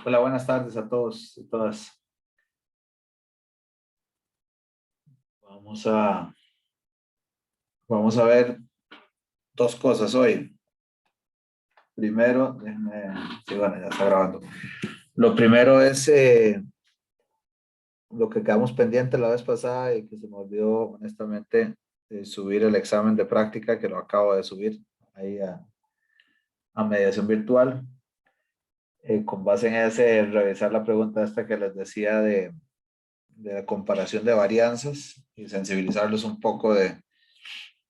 Hola, buenas tardes a todos y todas. Vamos a, vamos a ver dos cosas hoy. Primero, sí, bueno, ya está grabando. Lo primero es lo que quedamos pendiente la vez pasada y que se me olvidó honestamente subir el examen de práctica que lo acabo de subir ahí a mediación virtual. Con base en ese, revisar la pregunta esta que les decía de la comparación de varianzas y sensibilizarlos un poco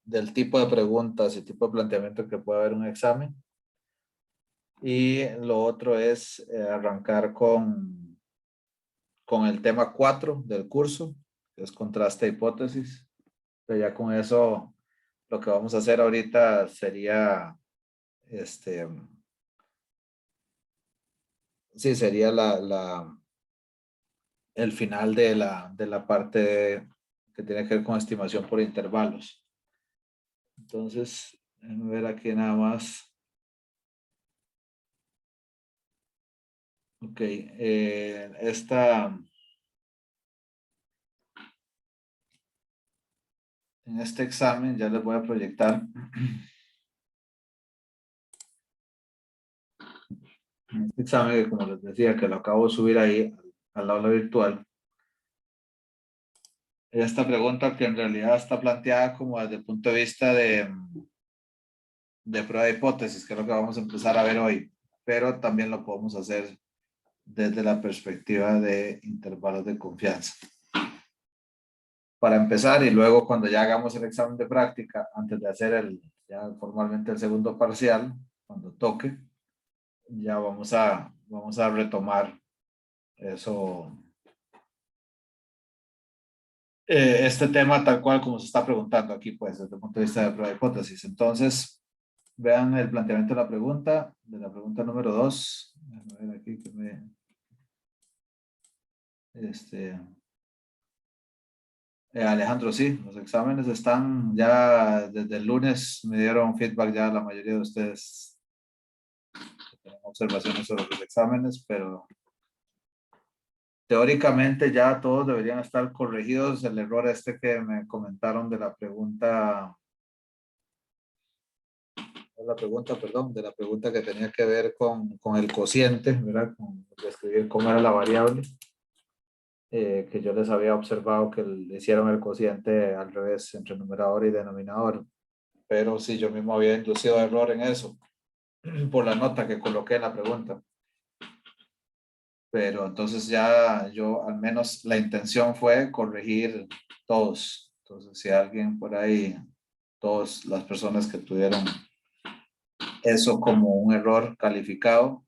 del tipo de preguntas y tipo de planteamiento que puede haber en un examen. Y lo otro es arrancar con el tema 4 del curso, que es contraste de hipótesis. Pero ya con eso, lo que vamos a hacer ahorita sería, sí, sería el final de la parte que tiene que ver con estimación por intervalos. Entonces, déjenme ver aquí nada más. Ok, en este examen ya les voy a proyectar. En este examen, que como les decía, que lo acabo de subir ahí al aula virtual. Esta pregunta que en realidad está planteada como desde el punto de vista de prueba de hipótesis, que es lo que vamos a empezar a ver hoy, pero también lo podemos hacer desde la perspectiva de intervalos de confianza. Para empezar, y luego cuando ya hagamos el examen de práctica, antes de hacer ya formalmente el segundo parcial, cuando toque, ya vamos a retomar eso, este tema tal cual como se está preguntando aquí, pues, desde el punto de vista de prueba de hipótesis. Entonces, vean el planteamiento de la pregunta número 2. A ver aquí que Alejandro, sí, los exámenes están ya desde el lunes, me dieron feedback ya la mayoría de ustedes que tienen observaciones sobre los exámenes, pero teóricamente ya todos deberían estar corregidos. El error este que me comentaron de perdón, de la pregunta que tenía que ver con el cociente, ¿verdad? Con describir cómo era la variable, que yo les había observado que le hicieron el cociente al revés entre numerador y denominador, pero sí, yo mismo había inducido error en eso por la nota que coloqué en la pregunta. Pero entonces ya yo, al menos la intención fue corregir todos. Entonces, si alguien por ahí, todas las personas que tuvieron eso como un error calificado,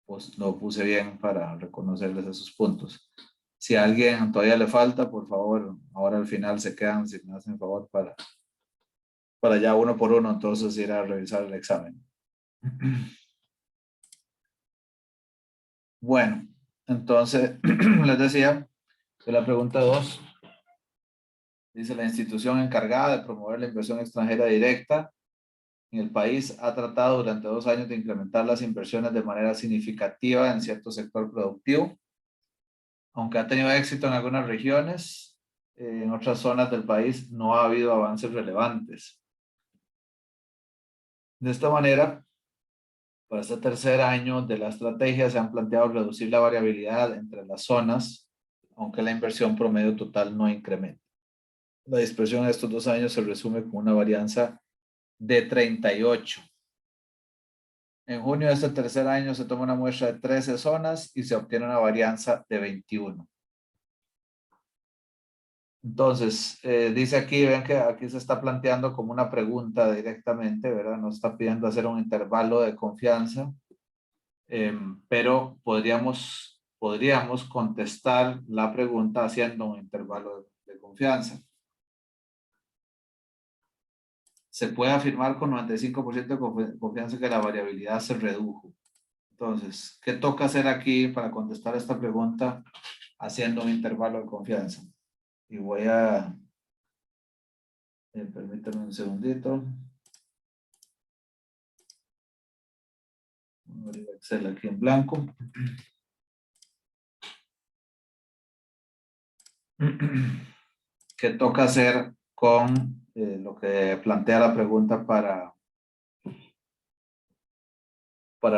pues, lo puse bien para reconocerles esos puntos. Si a alguien todavía le falta, por favor, ahora al final se quedan, si me hacen favor, para ya uno por uno, entonces ir a revisar el examen. Bueno, entonces les decía que la pregunta 2 dice: la institución encargada de promover la inversión extranjera directa en el país ha tratado durante 2 años de incrementar las inversiones de manera significativa en cierto sector productivo. Aunque ha tenido éxito en algunas regiones, en otras zonas del país no ha habido avances relevantes. De esta manera, para este tercer año de la estrategia se han planteado reducir la variabilidad entre las zonas, aunque la inversión promedio total no incrementa. La dispersión de estos 2 años se resume con una varianza de 38. En junio de este tercer año se toma una muestra de 13 zonas y se obtiene una varianza de 21. Entonces, dice aquí, ven que aquí se está planteando como una pregunta directamente, ¿verdad? No está pidiendo hacer un intervalo de confianza, pero podríamos contestar la pregunta haciendo un intervalo de confianza. Se puede afirmar con 95% de confianza que la variabilidad se redujo. Entonces, ¿qué toca hacer aquí para contestar esta pregunta haciendo un intervalo de confianza? Y voy a, permítanme un segundito. abrir Excel aquí en blanco. ¿Qué toca hacer con lo que plantea la pregunta para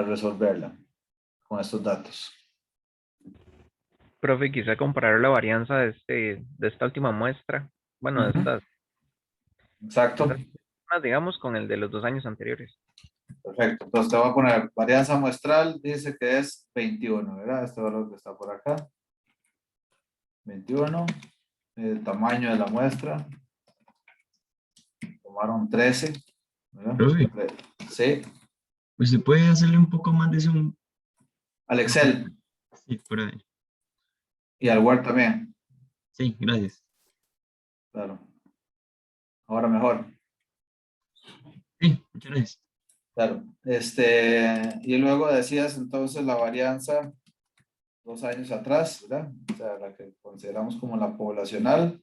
resolverla con estos datos? Profe, quizá comparar la varianza de esta última muestra, bueno, Ujú, de exacto. estas últimas, digamos, con el de los 2 años anteriores. Perfecto. Entonces te voy a poner varianza muestral, dice que es 21, ¿verdad? Este valor que está por acá. 21. El tamaño de la muestra. Tomaron 13, ¿verdad? Profe, Sí. ¿usted puede hacerle un poco más de zoom Al a la pantalla? Excel Sí, por ahí. y al Word también. Sí, gracias. Claro. Ahora mejor. Sí, muchas gracias. Claro. Y luego decías entonces la varianza 2 años atrás, ¿verdad? O sea, la que consideramos como la poblacional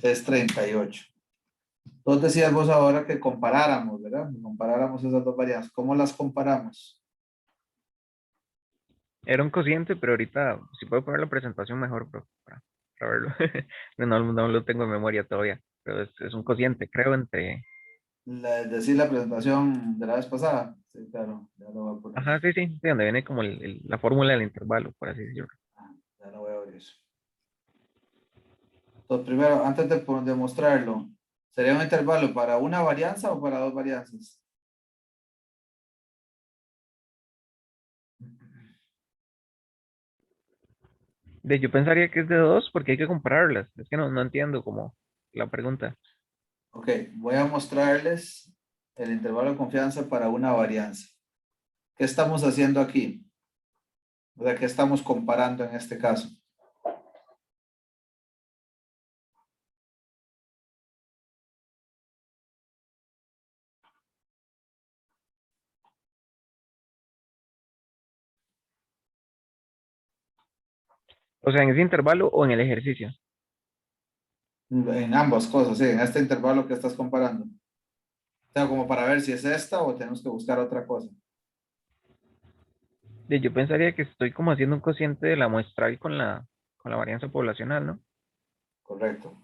es 38. Entonces decías vos ahora que comparáramos, ¿verdad? Que comparáramos esas dos varianzas. ¿Cómo las comparamos? Era un cociente, pero ahorita, si puedo poner la presentación mejor, profe, para verlo. No lo tengo en memoria todavía, pero es un cociente, creo, entre... Decir la presentación de la vez pasada. Sí, claro, ya lo voy a poner. Ajá, sí, sí, sí, donde viene como la fórmula del intervalo, por así decirlo. Ah, ya lo voy a abrir. Entonces, primero, antes de mostrarlo, ¿sería un intervalo para una varianza o para dos varianzas? Yo pensaría que es de dos porque hay que compararlas. Es que no entiendo como la pregunta. Ok, voy a mostrarles el intervalo de confianza para una varianza. ¿Qué estamos haciendo aquí? O sea, ¿qué estamos comparando en este caso? O sea, en ese intervalo o en el ejercicio. En ambas cosas, sí, en este intervalo que estás comparando. O sea, como para ver si es esta o tenemos que buscar otra cosa. Yo pensaría que estoy como haciendo un cociente de la muestral con la varianza poblacional, ¿no? Correcto.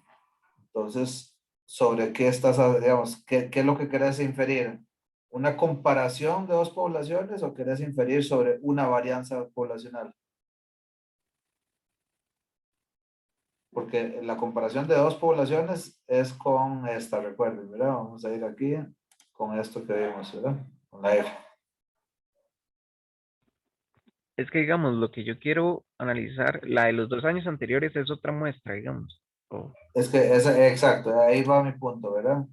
Entonces, ¿sobre qué estás, digamos, qué es lo que querés inferir? ¿Una comparación de dos poblaciones o querés inferir sobre una varianza poblacional? Porque la comparación de dos poblaciones es con esta, recuerden, ¿verdad? Vamos a ir aquí con esto que vimos, ¿verdad? Con la F. Es que, digamos, lo que yo quiero analizar, la de los 2 años anteriores es otra muestra, digamos. Es que, exacto, ahí va mi punto, ¿verdad?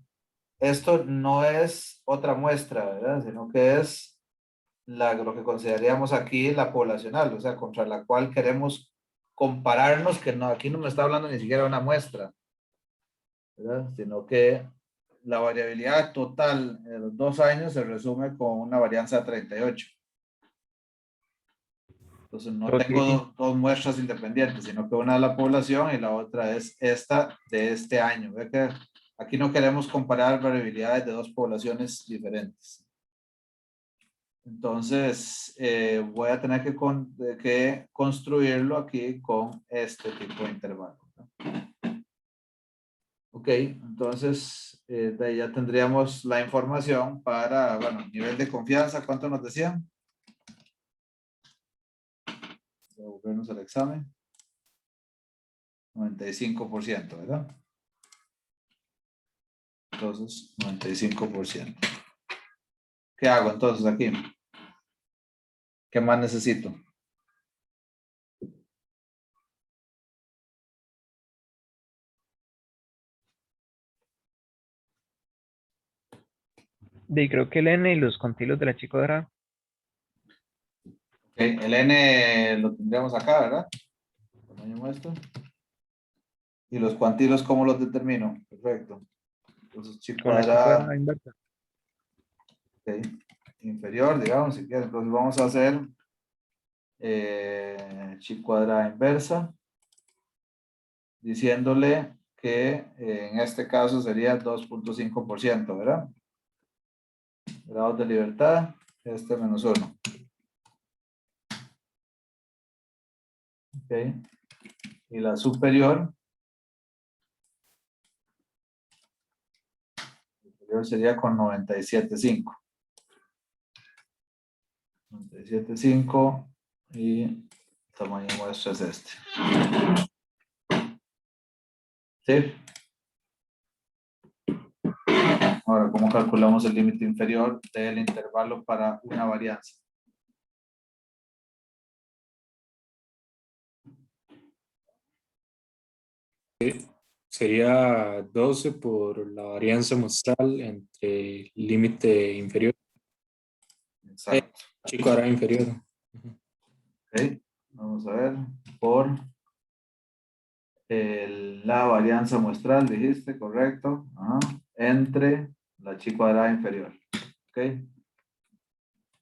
Esto no es otra muestra, ¿verdad? Sino que es lo que consideraríamos aquí la poblacional, o sea, contra la cual queremos compararnos, que no, aquí no me está hablando ni siquiera de una muestra, ¿verdad? Sino que la variabilidad total de los 2 años se resume con una varianza de 38. Entonces no Ok, tengo sí. dos muestras independientes, sino que una es la población y la otra es esta de este año. Ve que aquí no queremos comparar variabilidades de dos poblaciones diferentes. Entonces voy a tener que construirlo aquí con este tipo de intervalo, ¿no? Ok, entonces de ahí ya tendríamos la información para, bueno, nivel de confianza, ¿cuánto nos decían? Volvernos al examen. 95%, ¿verdad? Entonces, 95%. ¿Qué hago entonces aquí? ¿Qué más necesito? Creo que el N y los contilos de la chica dorada. Ok, el N lo tendríamos acá, ¿verdad? Tamaño muestra. Y los cuantilos, ¿cómo los determino? Perfecto. Entonces, chi Con la chica cuadrada, dorada inversa. ok, inferior, digamos, si quieres. Entonces vamos a hacer chi cuadrada inversa, diciéndole que en este caso sería 2.5%, ¿verdad? Grados de libertad, este menos 1. Ok. Y la superior sería con 97.5. 97.5 y el tamaño muestra es este. ¿Sí? Ahora, ¿cómo calculamos el límite inferior del intervalo para una varianza? Sería 12 por la varianza muestral entre límite inferior Exacto. y cuadrado inferior. Ok. Vamos a ver. Por la varianza muestral, dijiste, correcto. Ajá. Entre la chi cuadrada inferior. Ok.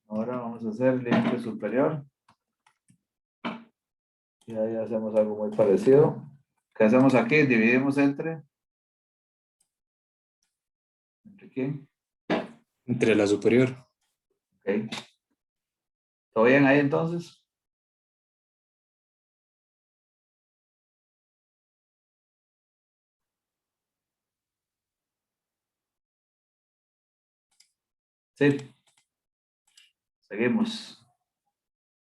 Ahora vamos a hacer límite superior. Y ahí hacemos algo muy parecido. ¿Qué hacemos aquí? Dividimos ¿entre quién? Entre la superior. Ok. ¿Todo bien ahí entonces? Sí. Seguimos.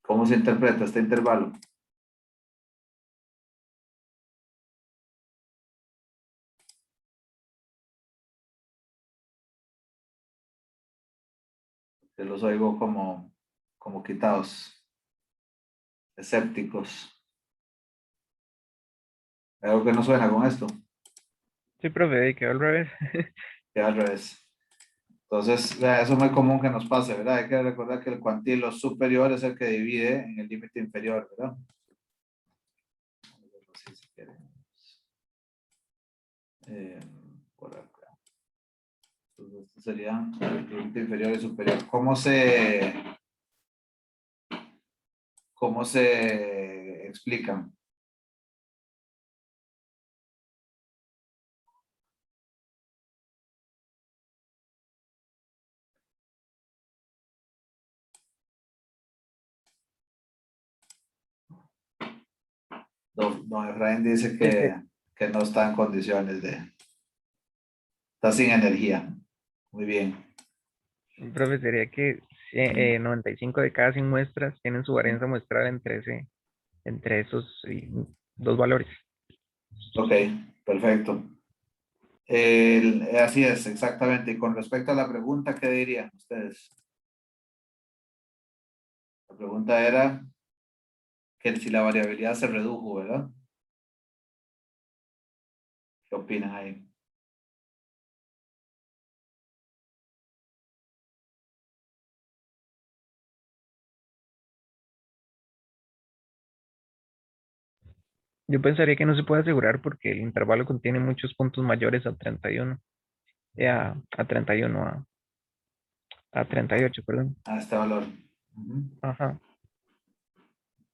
¿Cómo se interpreta este intervalo? Yo los oigo como quitados, escépticos. ¿Hay algo que no suena con esto? Sí, profe, y quedó al revés. Que al revés. Entonces, vea, eso es muy común que nos pase, ¿verdad? Hay que recordar que el cuantilo superior es el que divide en el límite inferior, ¿verdad? Vamos a verlo así si queremos. Por acá. Entonces, esto sería el límite inferior y superior. ¿Cómo se explican? Don Efraín dice que no está en condiciones de... Está sin energía. Muy bien. Profe, sería que 95 de cada 100 muestras tienen su varianza muestral entre esos dos valores. Ok, perfecto. Así es, exactamente. Y con respecto a la pregunta, ¿qué dirían ustedes? La pregunta era que si la variabilidad se redujo, ¿verdad? ¿Qué opinan ahí? Yo pensaría que no se puede asegurar porque el intervalo contiene muchos puntos mayores a 31, a 31, a 38, perdón. A este valor. Ujú. Ajá.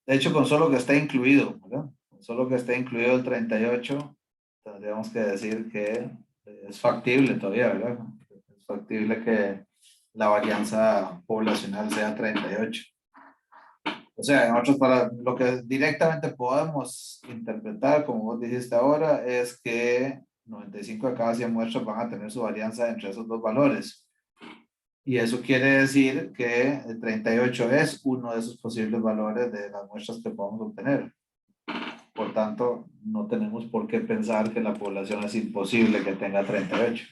De hecho, con solo que esté incluido, ¿verdad? Con solo que esté incluido el 38, tendríamos que decir que es factible todavía, ¿verdad? Es factible que la varianza poblacional sea 38. O sea, en otras palabras, lo que directamente podemos interpretar, como vos dijiste ahora, es que 95 de cada 100 muestras van a tener su varianza entre esos dos valores. Y eso quiere decir que el 38 es uno de esos posibles valores de las muestras que podemos obtener. Por tanto, no tenemos por qué pensar que la población es imposible que tenga 38.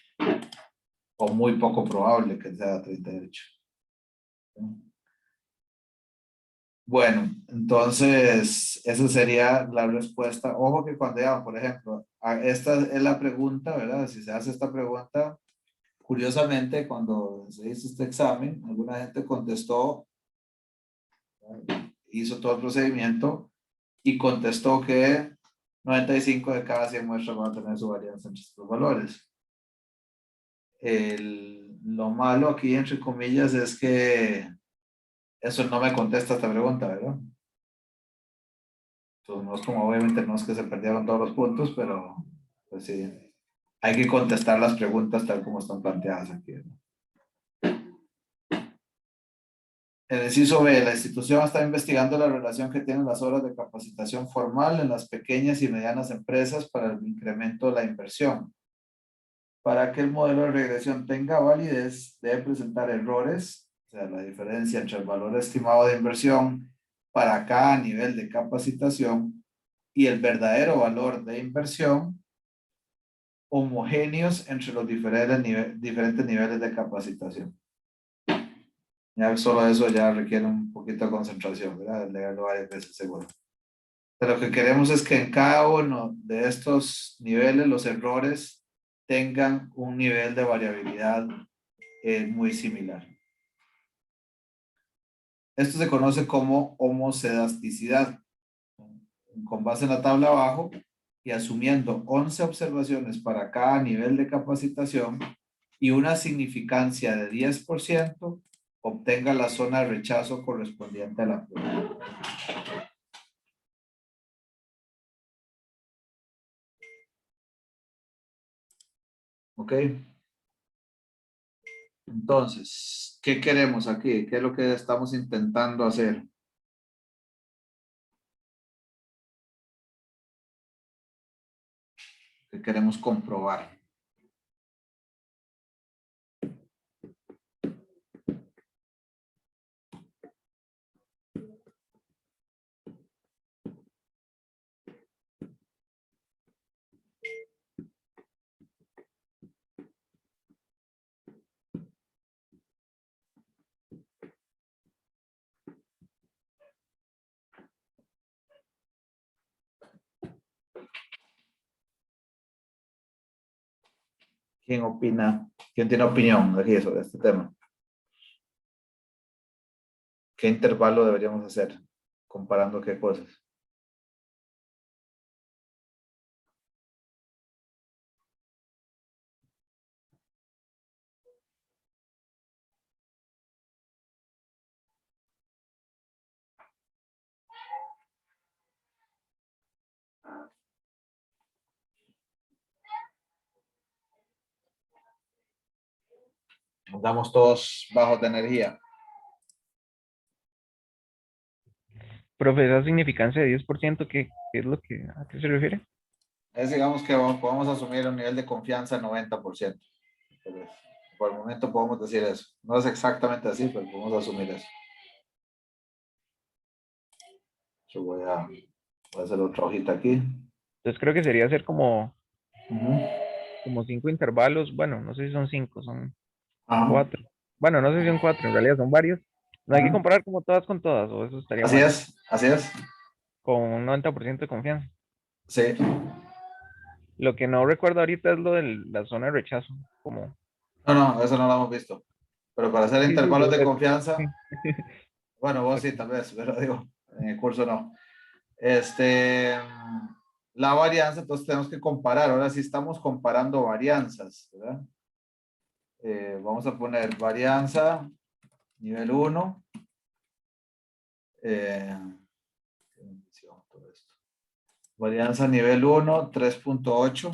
O muy poco probable que sea 38. Bueno, entonces esa sería la respuesta. Ojo que cuando ya, por ejemplo, esta es la pregunta, ¿verdad? Si se hace esta pregunta, curiosamente, cuando se hizo este examen, alguna gente contestó, hizo todo el procedimiento y contestó que 95 de cada 100 muestras van a tener su varianza entre estos valores. Lo malo aquí, entre comillas, es que eso no me contesta esta pregunta, ¿verdad? Entonces, no es como, obviamente, no es que se perdieron todos los puntos, pero pues sí, hay que contestar las preguntas tal como están planteadas aquí, ¿no? El inciso B, la institución está investigando la relación que tienen las horas de capacitación formal en las pequeñas y medianas empresas para el incremento de la inversión. Para que el modelo de regresión tenga validez, debe presentar errores, o sea, la diferencia entre el valor estimado de inversión para cada nivel de capacitación y el verdadero valor de inversión homogéneos entre los diferentes niveles de capacitación. Ya solo eso ya requiere un poquito de concentración, ¿verdad? Leerlo varias veces seguro. Pero lo que queremos es que en cada uno de estos niveles los errores tengan un nivel de variabilidad muy similar. Esto se conoce como homocedasticidad. Con base en la tabla abajo y asumiendo 11 observaciones para cada nivel de capacitación y una significancia de 10%, obtenga la zona de rechazo correspondiente a la prueba. ¿Ok? Entonces, ¿qué queremos aquí? ¿Qué es lo que estamos intentando hacer? ¿Qué queremos comprobar? ¿Quién opina? ¿Quién tiene opinión aquí sobre este tema? ¿Qué intervalo deberíamos hacer? Comparando qué cosas. Andamos todos bajos de energía. Profe, esa significancia de 10%, ¿qué es lo que, a qué se refiere? Es, digamos que podemos asumir un nivel de confianza 90%. Entonces, por el momento podemos decir eso. No es exactamente así, pero podemos asumir eso. Yo voy a hacer otra hojita aquí. Entonces creo que sería hacer Ujú. como 5 intervalos. Bueno, no sé si son 5, son Ajá. 4. Bueno, no sé si son 4, en realidad son varios. No hay que Ajá. comparar como todas con todas, o eso estaría Así mal. es, así es. Con un 90% de confianza. Sí. Lo que no recuerdo ahorita es lo de la zona de rechazo. Como, No, no, eso no lo hemos visto. Pero para hacer sí, sí, intervalos de sí. confianza, bueno, vos Ok. sí, tal vez, pero digo, en el curso no. Este, la varianza, entonces tenemos que comparar. Ahora sí estamos comparando varianzas, ¿verdad? Vamos a poner varianza nivel 1. Varianza nivel 1, 3.8.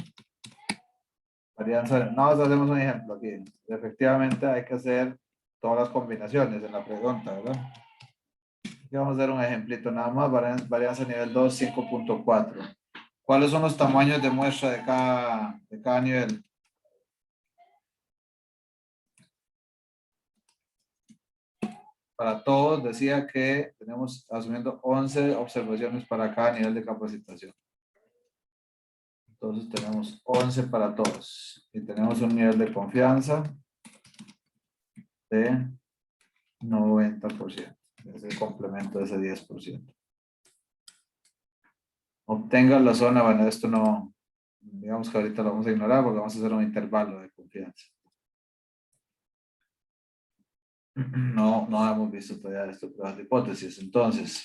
Varianza, no, hacemos un ejemplo aquí. Efectivamente hay que hacer todas las combinaciones en la pregunta, ¿verdad? Aquí vamos a hacer un ejemplito nada más. Varianza nivel 2, 5.4. ¿Cuáles son los tamaños de muestra de cada nivel? Para todos decía que tenemos asumiendo 11 observaciones para cada nivel de capacitación. Entonces tenemos 11 para todos. Y tenemos un nivel de confianza de 90%. Es el complemento de ese 10%. Obtenga la zona, bueno, esto no, digamos que ahorita lo vamos a ignorar porque vamos a hacer un intervalo de confianza. No, no hemos visto todavía esto, pruebas de hipótesis. Entonces,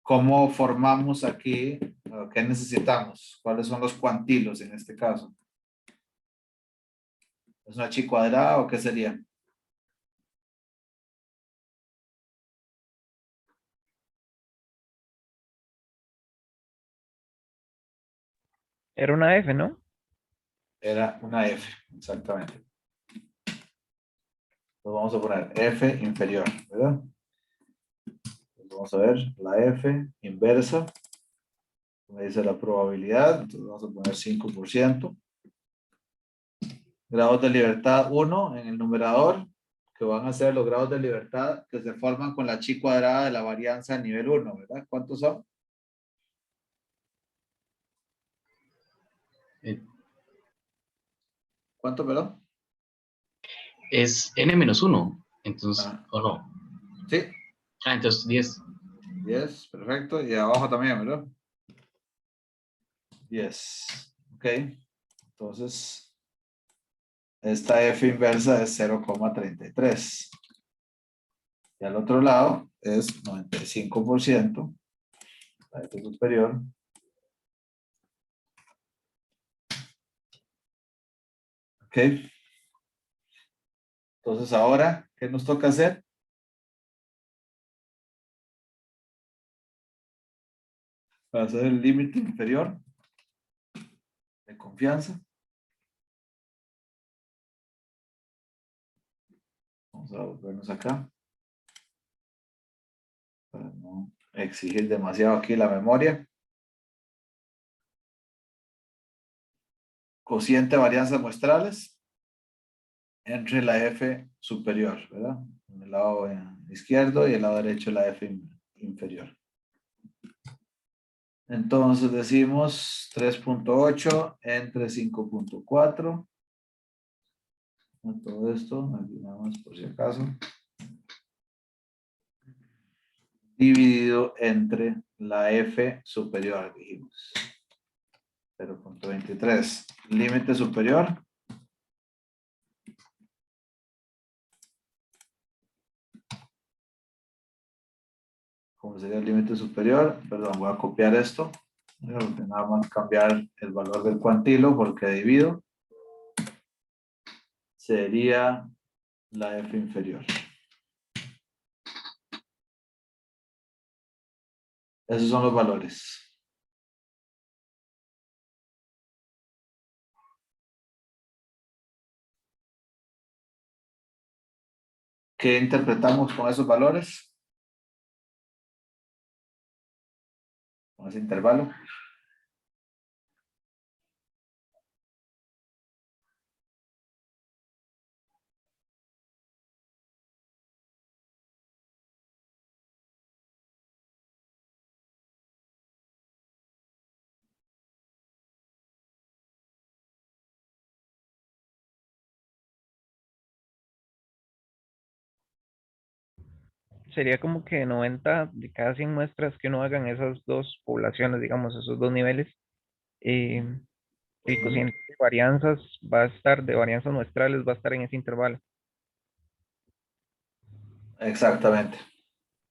¿cómo formamos aquí? ¿Qué necesitamos? ¿Cuáles son los cuantilos en este caso? ¿Es una chi cuadrada o qué sería? Era una F, ¿no? Era una F, exactamente. vamos a poner F inferior, ¿verdad? Vamos a ver la F inversa. Me dice la probabilidad, entonces vamos a poner 5%. Grados de libertad 1 en el numerador, que van a ser los grados de libertad que se forman con la chi cuadrada de la varianza a nivel 1, ¿verdad? ¿Cuántos son? ¿Cuánto, perdón? Es n-1, entonces, Ah, ¿o no? sí, Entonces 10. 10, perfecto. Y abajo también, ¿verdad? 10. Ok. Entonces, esta F inversa es 0,33. Y al otro lado es 95%. La F superior. Ok. Entonces, ahora, ¿qué nos toca hacer? Para hacer el límite inferior de confianza. Vamos a volvernos acá. Para no exigir demasiado aquí la memoria. Cociente de varianzas muestrales entre la F superior, ¿verdad? En el lado izquierdo y el lado derecho la F inferior. Entonces decimos 3.8 entre 5.4. Todo esto, aquí nada más por si acaso. Dividido entre la F superior, dijimos. 0.23. Límite superior. ¿Cómo sería el límite superior? Perdón, voy a copiar esto. Nada más cambiar el valor del cuantilo porque divido. Sería la F inferior. Esos son los valores. ¿Qué interpretamos con esos valores? Con ese intervalo. Sería como que 90 de cada 100 muestras que uno haga en esas dos poblaciones, digamos, esos dos niveles. El cociente de varianzas va a estar, de varianzas muestrales, va a estar en ese intervalo. Exactamente.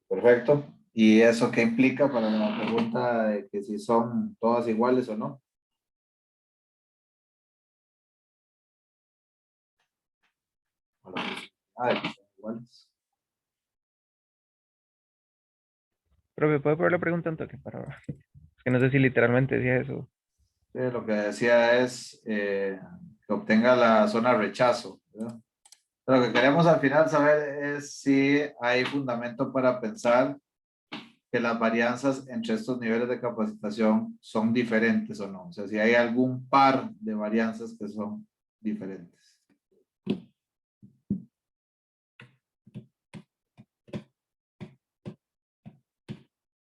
Perfecto. ¿Y eso qué implica para la pregunta de que si son todas iguales o no? De que son iguales. Pero me puede poner la pregunta en toque para... Es que no sé si literalmente decía eso. Sí, lo que decía es que obtenga la zona rechazo, ¿verdad? Lo que queremos al final saber es si hay fundamento para pensar que las varianzas entre estos niveles de capacitación son diferentes o no. O sea, si hay algún par de varianzas que son diferentes.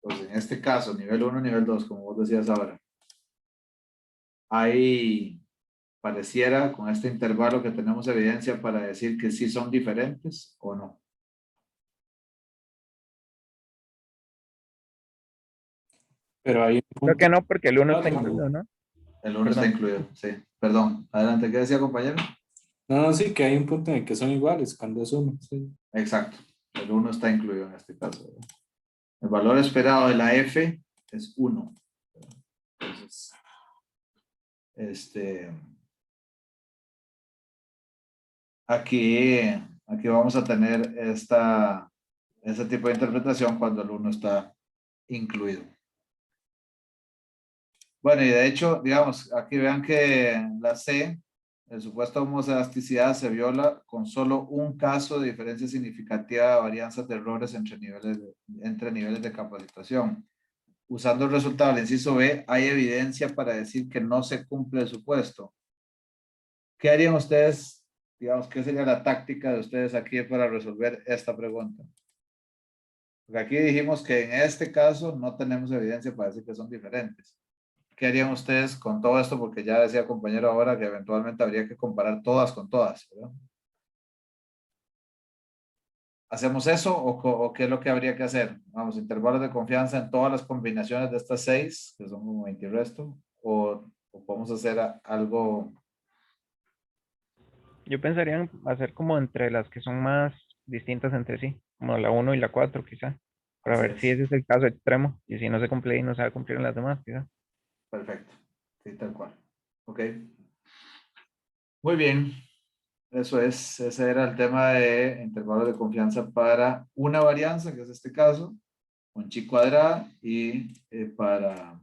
Pues en este caso, nivel 1, nivel 2, como vos decías ahora, hay, pareciera con este intervalo que tenemos evidencia para decir que sí son diferentes o no. Pero hay un Creo punto. que no, porque el 1 está Claro, incluido, ¿no? El 1 está Perdón. incluido, sí. Perdón, adelante, ¿qué decía compañero? no, no, sí, que hay un punto en el que son iguales cuando es uno. Sí. Exacto, el 1 está incluido en este caso, ¿verdad? El valor esperado de la F es 1. Entonces, aquí vamos a tener este tipo de interpretación cuando el 1 está incluido. Bueno, y de hecho, digamos, aquí vean que la C el supuesto de homoelasticidad se viola con solo un caso de diferencia significativa de varianzas de errores entre niveles de capacitación. Usando el resultado del inciso B, hay evidencia para decir que no se cumple el supuesto. ¿Qué harían ustedes? Digamos, ¿qué sería la táctica de ustedes aquí para resolver esta pregunta? Porque aquí dijimos que en este caso no tenemos evidencia para decir que son diferentes. ¿Qué harían ustedes con todo esto? Porque ya decía el compañero ahora que eventualmente habría que comparar todas con todas, ¿verdad? ¿Hacemos eso o qué es lo que habría que hacer? Vamos, intervalos de confianza en todas las combinaciones de estas 6, que son como 20 y resto, o podemos hacer algo. Yo pensaría en hacer como entre las que son más distintas entre sí, como la 1 y la 4 quizá, para Así ver si es. ese es el caso extremo y si no se cumple y no se va a cumplir en las demás, quizá. Perfecto. Sí, tal cual. Ok. Muy bien. Eso es, ese era el tema de intervalos de confianza para una varianza, que es este caso, con chi cuadrada, y para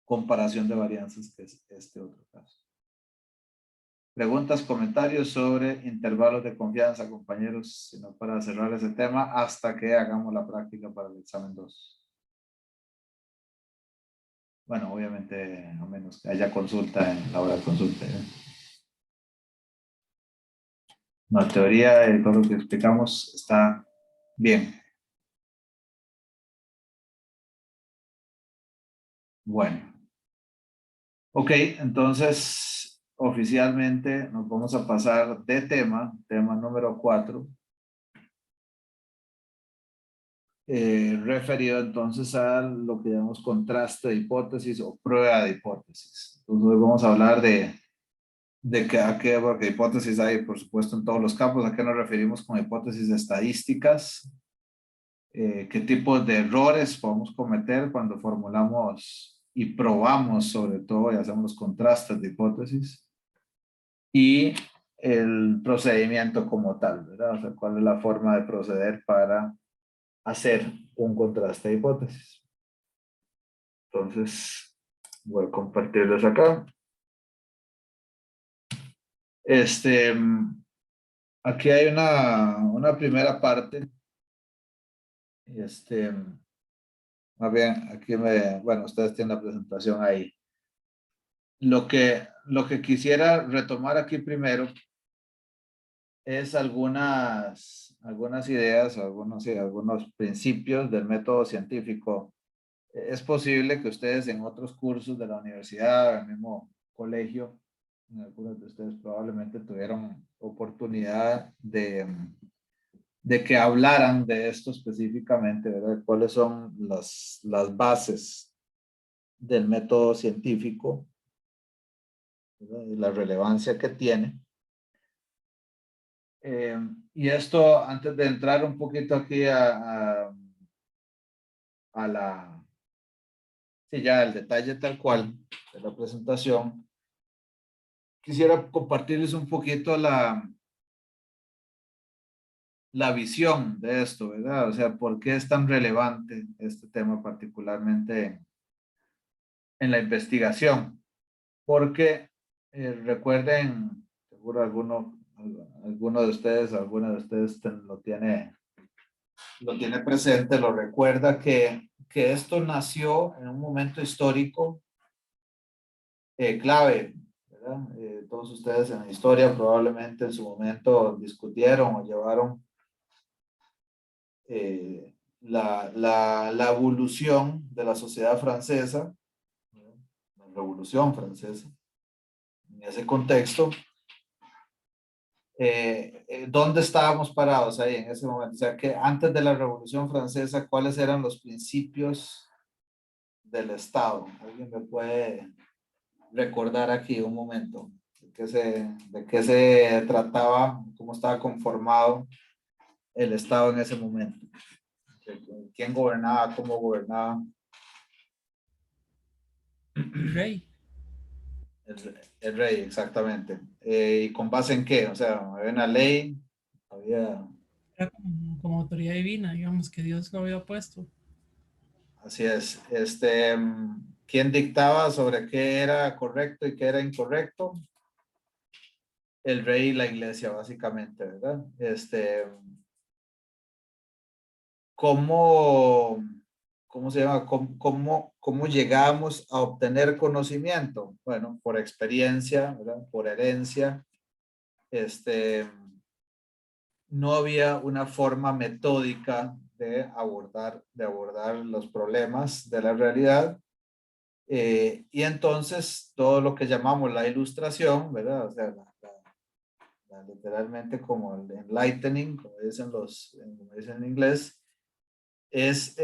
comparación de varianzas, que es este otro caso. Preguntas, comentarios sobre intervalos de confianza, compañeros, sino para cerrar ese tema hasta que hagamos la práctica para el examen 2. Bueno, obviamente, a menos que haya consulta en la hora de consulta. La teoría de todo lo que explicamos está bien. Bueno. Ok, entonces oficialmente nos vamos a pasar de tema número 4, referido entonces a lo que llamamos contraste de hipótesis o prueba de hipótesis. Entonces hoy vamos a hablar de porque hipótesis hay por supuesto en todos los campos. ¿A qué nos referimos con hipótesis estadísticas? ¿Qué tipos de errores podemos cometer cuando formulamos y probamos sobre todo y hacemos los contrastes de hipótesis? Y el procedimiento como tal, ¿verdad? O sea, cuál es la forma de proceder para hacer un contraste de hipótesis. Entonces, voy a compartirles acá. Aquí hay una primera parte. Más bien, bueno, ustedes tienen la presentación ahí. Lo que quisiera retomar aquí primero es algunas ideas, algunos principios del método científico. Es posible que ustedes en otros cursos de la universidad, el mismo colegio, algunos de ustedes probablemente tuvieron oportunidad de que hablaran de esto específicamente, ¿verdad? ¿Cuáles son las bases del método científico, ¿verdad? Y la relevancia que tiene? Y esto, antes de entrar un poquito aquí a sí, ya el detalle tal cual de la presentación, quisiera compartirles un poquito la visión de esto, ¿verdad? O sea, ¿por qué es tan relevante este tema particularmente en la investigación? Porque recuerden, seguro alguno de ustedes, alguna de ustedes lo tiene presente, lo recuerda que esto nació en un momento histórico clave, ¿verdad? Todos ustedes en la historia probablemente en su momento discutieron o llevaron la evolución de la sociedad francesa, la Revolución Francesa, en ese contexto. ¿Dónde estábamos parados ahí en ese momento? O sea, que antes de la Revolución Francesa, ¿cuáles eran los principios del Estado? ¿Alguien me puede recordar aquí un momento? ¿De qué se trataba? ¿Cómo estaba conformado el Estado en ese momento? ¿Quién gobernaba? ¿Cómo gobernaba? El rey. El rey, exactamente. ¿Y con base en qué? O sea, había una ley, había... Era como autoridad divina, digamos, que Dios lo había puesto. Así es. ¿Quién dictaba sobre qué era correcto y qué era incorrecto? el rey y la iglesia, básicamente, ¿verdad? ¿Cómo se llama? ¿Cómo llegamos a obtener conocimiento? Bueno, por experiencia, ¿verdad? Por herencia. No había una forma metódica de abordar los problemas de la realidad. Y entonces todo lo que llamamos la ilustración, ¿verdad? O sea, literalmente como el enlightening, como dicen en inglés, es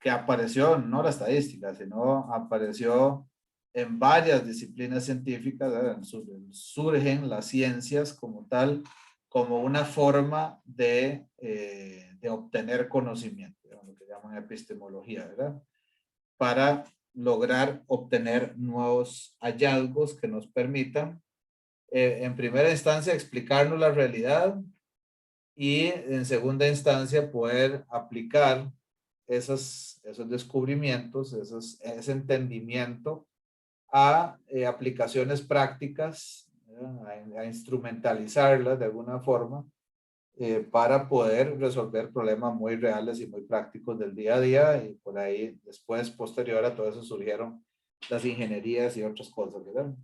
que apareció, no la estadística, sino apareció en varias disciplinas científicas, ¿verdad? Surgen las ciencias como tal, como una forma de obtener conocimiento, lo que llaman epistemología, ¿verdad? Para lograr obtener nuevos hallazgos que nos permitan, en primera instancia, explicarnos la realidad y en segunda instancia poder aplicar esos descubrimientos, ese entendimiento a aplicaciones prácticas, a instrumentalizarlas de alguna forma para poder resolver problemas muy reales y muy prácticos del día a día, y por ahí después, posterior a todo eso, surgieron las ingenierías y otras cosas, ¿verdad?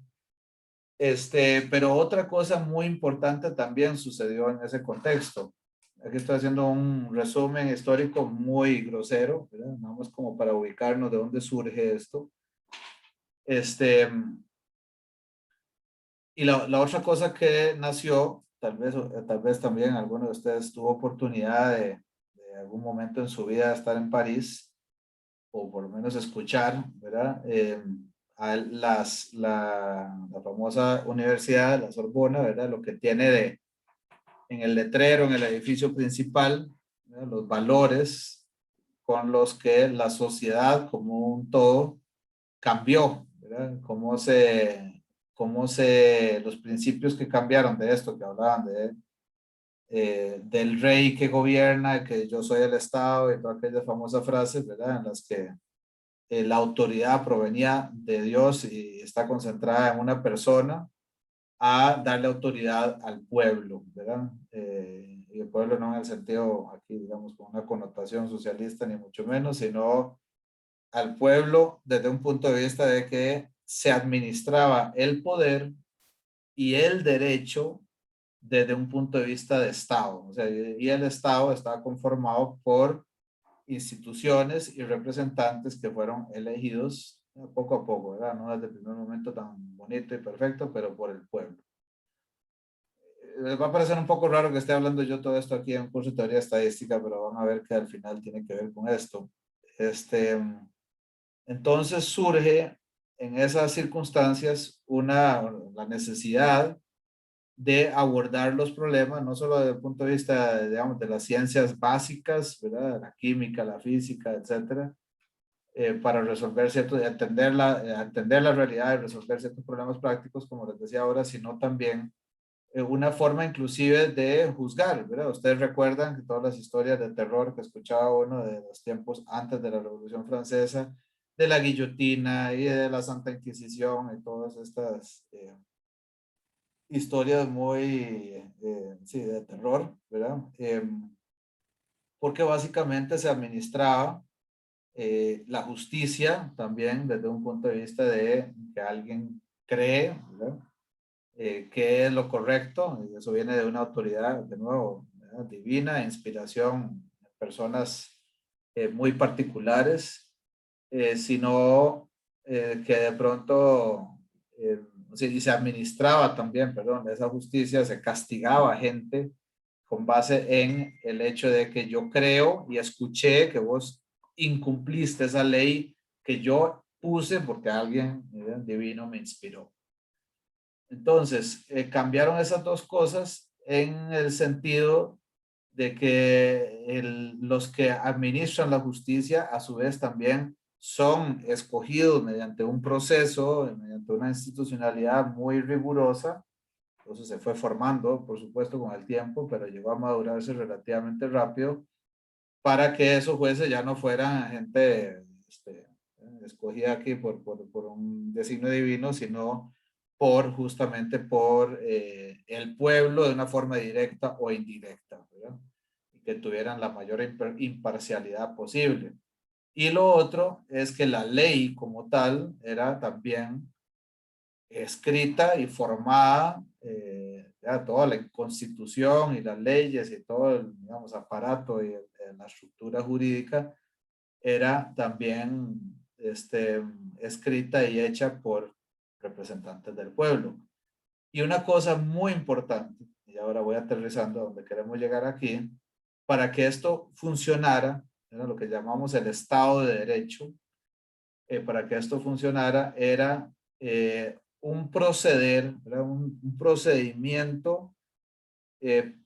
Pero otra cosa muy importante también sucedió en ese contexto. Aquí estoy haciendo un resumen histórico muy grosero, ¿verdad? Nada más como para ubicarnos de dónde surge esto. Y la otra cosa que nació, tal vez también alguno de ustedes tuvo oportunidad de algún momento en su vida estar en París, o por lo menos escuchar, ¿verdad? La famosa Universidad de la Sorbona, ¿verdad? Lo que tiene en el letrero, en el edificio principal, ¿verdad? Los valores con los que la sociedad como un todo cambió, ¿verdad? Los principios que cambiaron de esto, que hablaban del rey que gobierna, que yo soy el Estado, y todas aquellas famosas frases, ¿verdad? En las que la autoridad provenía de Dios y está concentrada en una persona, a darle autoridad al pueblo, ¿verdad? Y el pueblo no en el sentido aquí, digamos, con una connotación socialista, ni mucho menos, sino al pueblo desde un punto de vista de que se administraba el poder y el derecho desde un punto de vista de Estado. O sea, y el Estado estaba conformado por instituciones y representantes que fueron elegidos poco a poco, ¿verdad? No desde el primer momento tan bonito y perfecto, pero por el pueblo. Les va a parecer un poco raro que esté hablando yo todo esto aquí en un curso de teoría estadística, pero van a ver que al final tiene que ver con esto. Entonces surge en esas circunstancias la necesidad de abordar los problemas, no solo desde el punto de vista, digamos, de las ciencias básicas, ¿verdad? La química, la física, etcétera, para resolver atender la realidad y resolver ciertos problemas prácticos, como les decía ahora, sino también una forma inclusive de juzgar, ¿verdad? Ustedes recuerdan que todas las historias de terror que escuchaba uno de los tiempos antes de la Revolución Francesa, de la guillotina y de la Santa Inquisición y todas estas historias muy, sí, de terror, ¿verdad? Porque básicamente se administraba la justicia también desde un punto de vista de que alguien cree, ¿verdad? ¿Qué es lo correcto? Y eso viene de una autoridad, de nuevo, ¿verdad? Divina, inspiración, personas muy particulares, sino que de pronto, y se administraba también, perdón, esa justicia, se castigaba a gente con base en el hecho de que yo creo y escuché que vos incumpliste esa ley que yo puse porque alguien divino me inspiró. Entonces, cambiaron esas dos cosas en el sentido de que los que administran la justicia a su vez también son escogidos mediante un proceso, mediante una institucionalidad muy rigurosa. Entonces se fue formando, por supuesto, con el tiempo, pero llegó a madurarse relativamente rápido para que esos jueces ya no fueran gente escogida aquí por un designio divino, sino justamente por el pueblo de una forma directa o indirecta, ¿verdad? Y que tuvieran la mayor imparcialidad posible. Y lo otro es que la ley como tal era también escrita y formada, ya toda la constitución y las leyes y todo el, digamos, aparato y la estructura jurídica era también escrita y hecha por representantes del pueblo. Y una cosa muy importante, y ahora voy aterrizando a donde queremos llegar aquí, para que esto funcionara, era lo que llamamos el Estado de Derecho, para que esto funcionara era un proceder, un procedimiento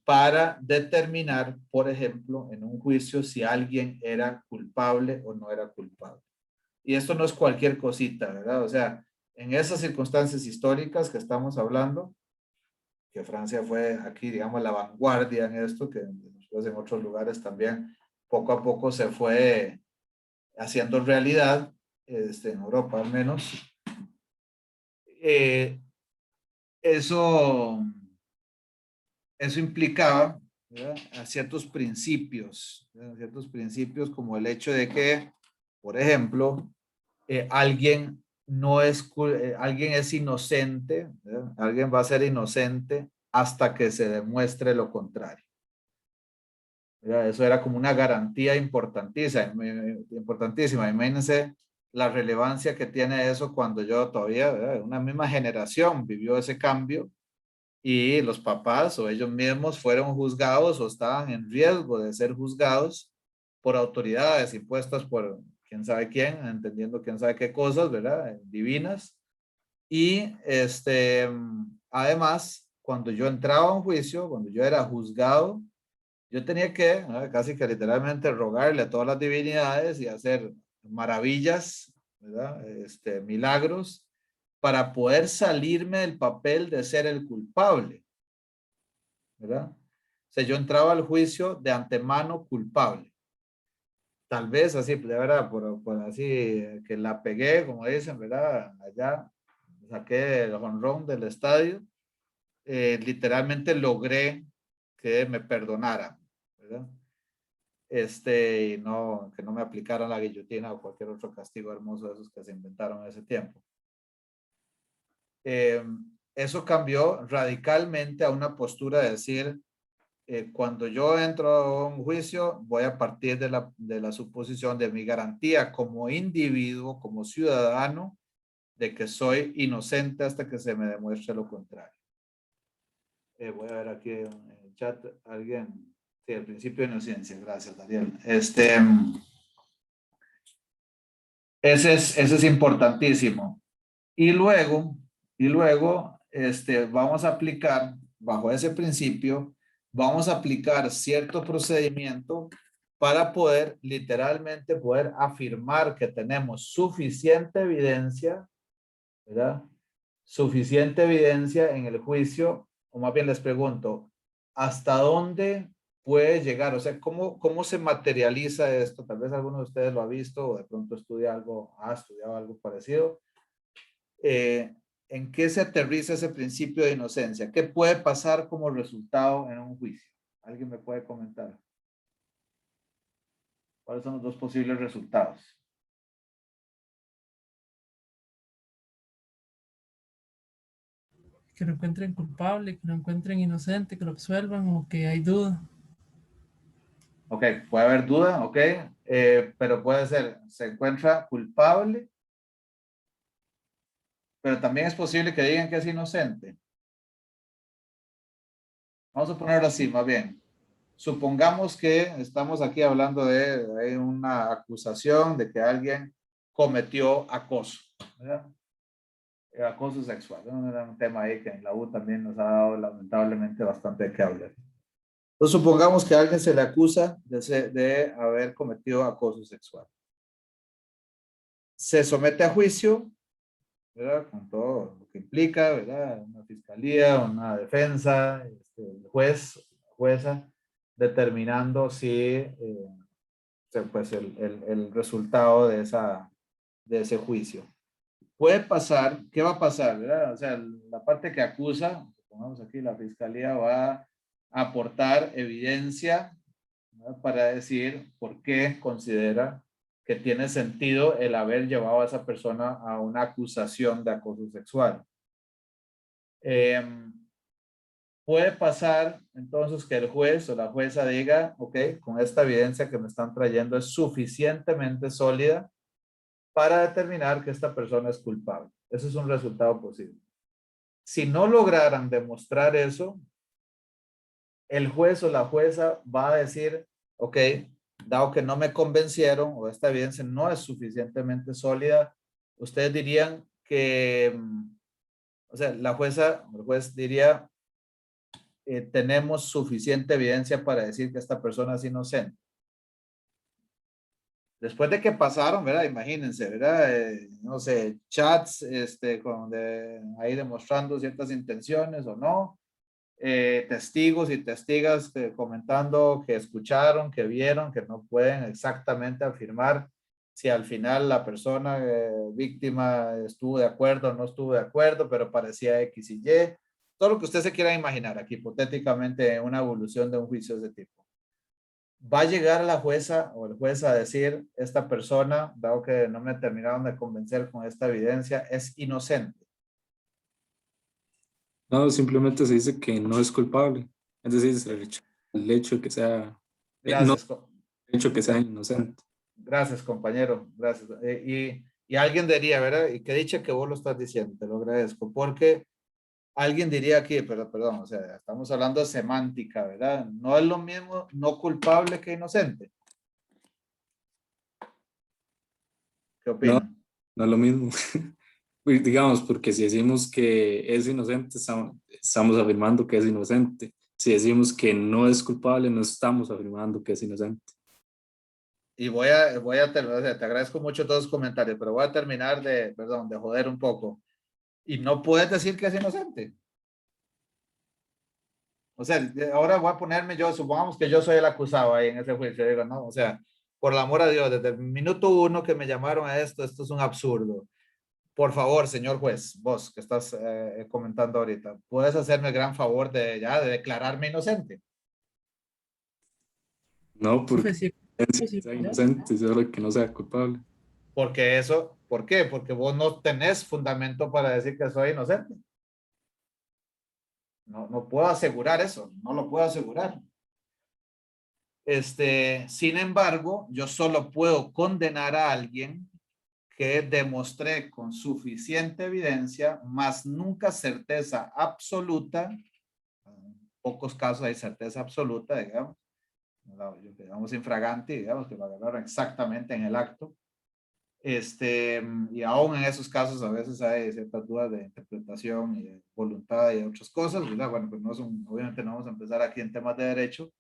para determinar, por ejemplo, en un juicio si alguien era culpable o no era culpable. Y esto no es cualquier cosita, ¿verdad? O sea, en esas circunstancias históricas que estamos hablando, que Francia fue aquí, digamos, la vanguardia en esto, que después en otros lugares también poco a poco se fue haciendo realidad, en Europa al menos, eso implicaba, ¿verdad?, a ciertos principios, ¿verdad?, ciertos principios como el hecho de que, por ejemplo, alguien no es, alguien es inocente, ¿verdad?, alguien va a ser inocente hasta que se demuestre lo contrario, ¿verdad? Eso era como una garantía importantísima. Imagínense la relevancia que tiene eso cuando yo todavía, ¿verdad?, una misma generación vivió ese cambio y los papás o ellos mismos fueron juzgados o estaban en riesgo de ser juzgados por autoridades impuestas por quién sabe quién, entendiendo quién sabe qué cosas, ¿verdad?, divinas. Y además, cuando yo entraba a un juicio, cuando yo era juzgado, yo tenía que, ¿verdad?, casi que literalmente rogarle a todas las divinidades y hacer maravillas, ¿verdad?, milagros, para poder salirme del papel de ser el culpable, ¿verdad? O sea, yo entraba al juicio de antemano culpable. Tal vez así, de verdad, por así, que la pegué, como dicen, ¿verdad? Allá, saqué el jonrón del estadio, literalmente logré que me perdonaran, ¿verdad? Y no, que no me aplicaran la guillotina o cualquier otro castigo hermoso de esos que se inventaron en ese tiempo. Eso cambió radicalmente a una postura de decir, cuando yo entro a un juicio, voy a partir de la suposición de mi garantía como individuo, como ciudadano, de que soy inocente hasta que se me demuestre lo contrario. Voy a ver aquí en el chat, alguien, sí, el principio de inocencia, gracias, Daniel. Ese es importantísimo. Y luego, vamos a aplicar, bajo ese principio, vamos a aplicar cierto procedimiento para poder, literalmente, poder afirmar que tenemos suficiente evidencia, ¿verdad? Suficiente evidencia en el juicio, o más bien les pregunto, ¿hasta dónde puede llegar? O sea, ¿cómo se materializa esto? Tal vez alguno de ustedes lo ha visto o de pronto ha estudiado algo parecido. ¿En qué se aterriza ese principio de inocencia? ¿Qué puede pasar como resultado en un juicio? ¿Alguien me puede comentar? ¿Cuáles son los dos posibles resultados? Que lo encuentren culpable, que lo encuentren inocente, que lo absuelvan o que hay duda. Ok, puede haber duda, ok, pero puede ser, se encuentra culpable, pero también es posible que digan que es inocente. Vamos a ponerlo así, más bien. Supongamos que estamos aquí hablando de una acusación de que alguien cometió acoso, ¿verdad? Acoso sexual, ¿no? Era un tema ahí que en la U también nos ha dado lamentablemente bastante que hablar. Entonces supongamos que a alguien se le acusa de haber cometido acoso sexual. Se somete a juicio, ¿verdad?, con todo lo que implica, ¿verdad?, una fiscalía, una defensa, el juez, jueza, determinando si pues el resultado de ese juicio. puede pasar, ¿qué va a pasar? ¿Verdad? O sea, la parte que acusa, pongamos aquí, la fiscalía va a aportar evidencia, ¿verdad?, para decir por qué considera que tiene sentido el haber llevado a esa persona a una acusación de acoso sexual. Puede pasar entonces que el juez o la jueza diga, ok, con esta evidencia que me están trayendo es suficientemente sólida para determinar que esta persona es culpable. Ese es un resultado posible. Si no lograran demostrar eso, el juez o la jueza va a decir, ok, dado que no me convencieron o esta evidencia no es suficientemente sólida, ustedes dirían que, o sea, la jueza o el juez diría, tenemos suficiente evidencia para decir que esta persona es inocente. Después de que pasaron, ¿verdad? Imagínense, ¿verdad? No sé, chats, ahí demostrando ciertas intenciones o no. Testigos y testigas comentando que escucharon, que vieron, que no pueden exactamente afirmar si al final la persona víctima estuvo de acuerdo o no estuvo de acuerdo, pero parecía X y Y. Todo lo que usted se quiera imaginar aquí, hipotéticamente, una evolución de un juicio de ese tipo. Va a llegar la jueza o el juez a decir, esta persona, dado que no me terminaron de convencer con esta evidencia, es inocente. No, simplemente se dice que no es culpable. Es decir, se rechaza el hecho de que sea, no Gracias. el hecho de que sea inocente. Gracias, compañero. Gracias. Y alguien diría, ¿verdad? Y qué dicha que vos lo estás diciendo, te lo agradezco, porque alguien diría aquí, pero perdón, o sea, estamos hablando de semántica, ¿verdad? No es lo mismo no culpable que inocente. ¿Qué No, opinan? no es lo mismo. Pues, digamos, porque si decimos que es inocente, estamos afirmando que es inocente. Si decimos que no es culpable, no estamos afirmando que es inocente. Y voy a terminar, o sea, te agradezco mucho todos los comentarios, pero voy a terminar perdón, de joder un poco. Y no puedes decir que es inocente. O sea, ahora voy a ponerme yo, supongamos que yo soy el acusado ahí en ese juicio, digo, no, o sea, por el amor a Dios, desde el minuto uno que me llamaron a esto es un absurdo. Por favor, señor juez, vos que estás comentando ahorita, ¿puedes hacerme el gran favor de declararme inocente? No porque Pues sí, pues sí, sea ya. inocente, solo que no sea culpable. Porque eso, ¿por qué? Porque vos no tenés fundamento para decir que soy inocente. No, no puedo asegurar eso, no lo puedo asegurar. Sin embargo, yo solo puedo condenar a alguien que demostré con suficiente evidencia, más nunca certeza absoluta. En pocos casos hay certeza absoluta, digamos. Digamos infragante, digamos que lo agarraron exactamente en el acto. Y aún en esos casos a veces hay ciertas dudas de interpretación y de voluntad y otras cosas, ¿verdad? Bueno, pues no son, obviamente no vamos a empezar aquí en temas de derecho.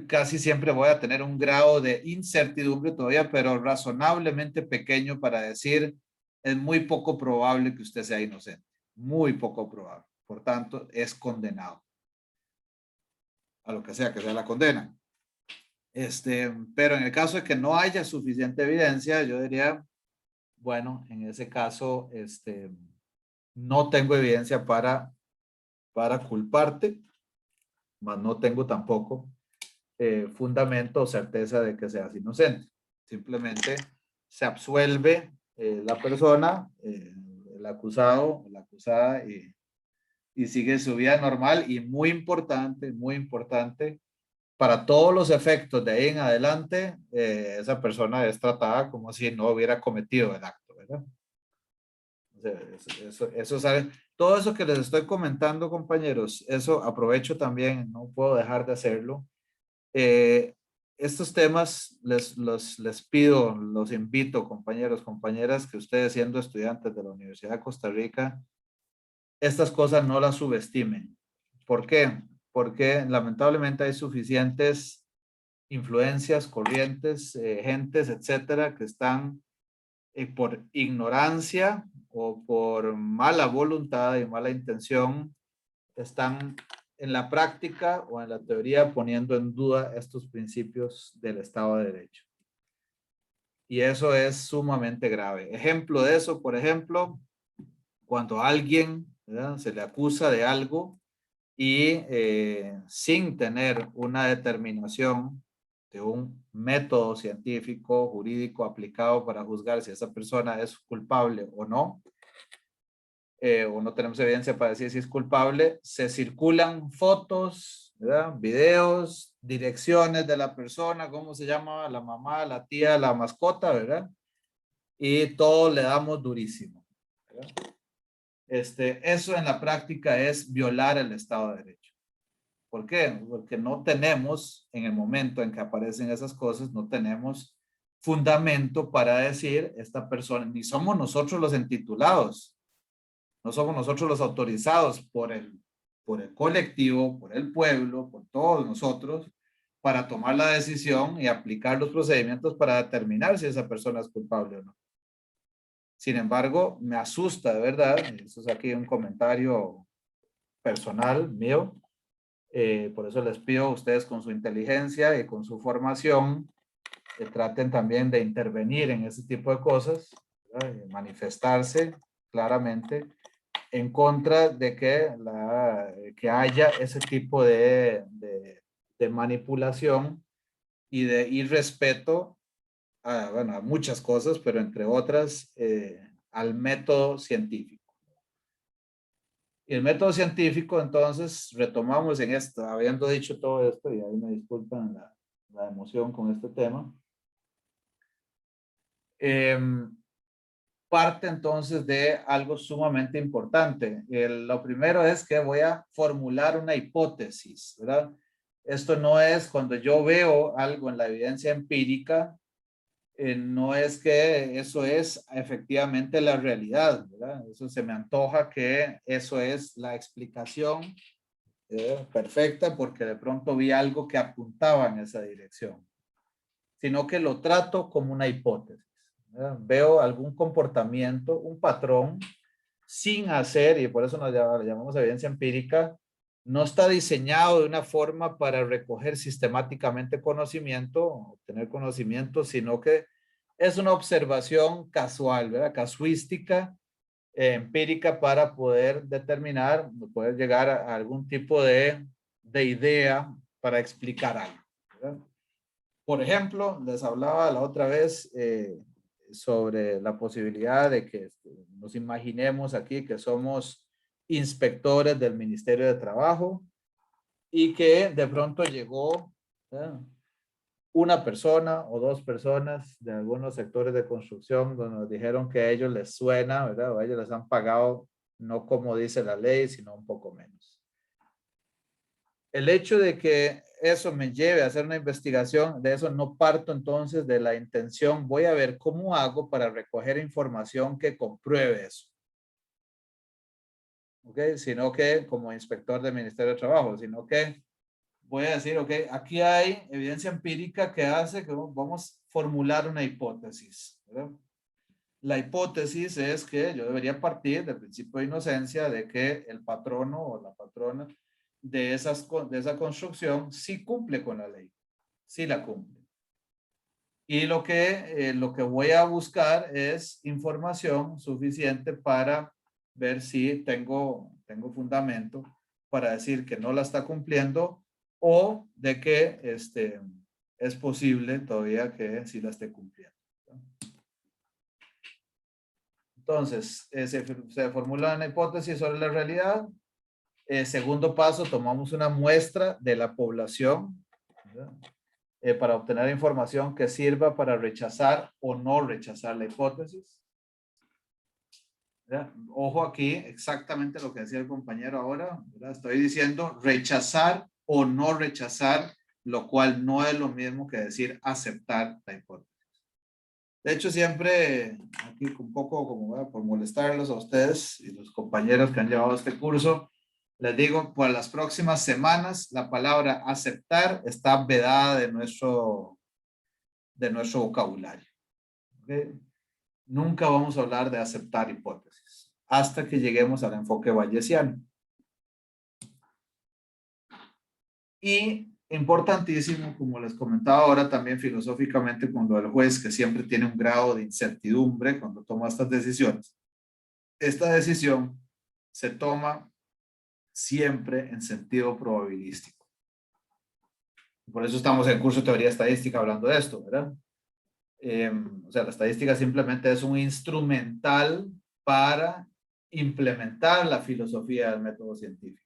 Casi siempre voy a tener un grado de incertidumbre todavía, pero razonablemente pequeño para decir, es muy poco probable que usted sea inocente. Muy poco probable. Por tanto, es condenado. A lo que sea la condena. Pero en el caso de que no haya suficiente evidencia, yo diría, bueno, en ese caso, no tengo evidencia para culparte, mas no tengo tampoco fundamento o certeza de que seas inocente. Simplemente se absuelve la persona, el acusado, la acusada, y sigue su vida normal. Y muy importante, para todos los efectos de ahí en adelante, esa persona es tratada como si no hubiera cometido el acto, ¿verdad? O sea, eso sabe. Todo eso que les estoy comentando, compañeros, eso aprovecho también, no puedo dejar de hacerlo. Estos temas les pido, los invito, compañeros, compañeras, que ustedes siendo estudiantes de la Universidad de Costa Rica, estas cosas no las subestimen. ¿Por qué? Porque lamentablemente hay suficientes influencias, corrientes, gentes, etcétera, que están por ignorancia o por mala voluntad y mala intención, están en la práctica o en la teoría poniendo en duda estos principios del Estado de Derecho. Y eso es sumamente grave. Ejemplo de eso, por ejemplo, cuando a alguien, ¿verdad?, se le acusa de algo y sin tener una determinación de un método científico, jurídico aplicado para juzgar si esa persona es culpable o no tenemos evidencia para decir si es culpable, se circulan fotos, ¿verdad?, videos, direcciones de la persona, cómo se llama, la mamá, la tía, la mascota, ¿verdad? Y todo le damos durísimo, ¿verdad? Eso en la práctica es violar el Estado de Derecho. ¿Por qué? Porque no tenemos, en el momento en que aparecen esas cosas, no tenemos fundamento para decir esta persona, ni somos nosotros los entitulados, no somos nosotros los autorizados por el colectivo, por el pueblo, por todos nosotros, para tomar la decisión y aplicar los procedimientos para determinar si esa persona es culpable o no. Sin embargo, me asusta de verdad, eso es aquí un comentario personal mío, por eso les pido a ustedes con su inteligencia y con su formación que traten también de intervenir en ese tipo de cosas, manifestarse claramente en contra de que haya ese tipo de manipulación y de irrespeto bueno, a muchas cosas, pero entre otras al método científico. Y el método científico, entonces, retomamos en esto, habiendo dicho todo esto, y ahí me disculpan la emoción con este tema. Parte entonces de algo sumamente importante. Lo primero es que voy a formular una hipótesis, ¿verdad? Esto no es cuando yo veo algo en la evidencia empírica, no es que eso es efectivamente la realidad, ¿verdad? Eso se me antoja que eso es la explicación perfecta porque de pronto vi algo que apuntaba en esa dirección, sino que lo trato como una hipótesis. Veo algún comportamiento, un patrón, sin hacer, y por eso nos llamamos evidencia empírica, no está diseñado de una forma para recoger sistemáticamente conocimiento, obtener conocimiento, sino que es una observación casual, ¿verdad? Casuística, empírica para poder determinar, poder llegar a algún tipo de idea para explicar algo, ¿verdad? Por ejemplo, les hablaba la otra vez sobre la posibilidad de que nos imaginemos aquí que somos inspectores del Ministerio de Trabajo y que de pronto llegó una persona o dos personas de algunos sectores de construcción donde nos dijeron que a ellos les suena, ¿verdad? O a ellos les han pagado no como dice la ley, sino un poco menos. El hecho de que eso me lleve a hacer una investigación, de eso no parto entonces de la intención, voy a ver cómo hago para recoger información que compruebe eso. ¿Ok? Sino que como inspector del Ministerio de Trabajo, sino que voy a decir, ok, aquí hay evidencia empírica que hace que vamos a formular una hipótesis, ¿verdad? La hipótesis es que yo debería partir del principio de inocencia de que el patrono o la patrona de esa construcción sí cumple con la ley, sí la cumple. Y lo que voy a buscar es información suficiente para ver si tengo fundamento para decir que no la está cumpliendo o de que es posible todavía que sí la esté cumpliendo. Entonces, se formula una hipótesis sobre la realidad. Segundo paso, tomamos una muestra de la población, ¿verdad? Para obtener información que sirva para rechazar o no rechazar la hipótesis. ¿Verdad? Ojo aquí, exactamente lo que decía el compañero ahora, ¿verdad? Estoy diciendo rechazar o no rechazar, lo cual no es lo mismo que decir aceptar la hipótesis. De hecho, siempre, aquí un poco como por molestarlos a ustedes y los compañeros que han llevado este curso, les digo, por las próximas semanas, la palabra aceptar está vedada de nuestro vocabulario. ¿Okay? Nunca vamos a hablar de aceptar hipótesis hasta que lleguemos al enfoque bayesiano. Y importantísimo, como les comentaba ahora también filosóficamente, cuando el juez, que siempre tiene un grado de incertidumbre cuando toma estas decisiones, esta decisión se toma siempre en sentido probabilístico. Por eso estamos en el curso de teoría estadística hablando de esto, ¿verdad? O sea, la estadística simplemente es un instrumental para implementar la filosofía del método científico.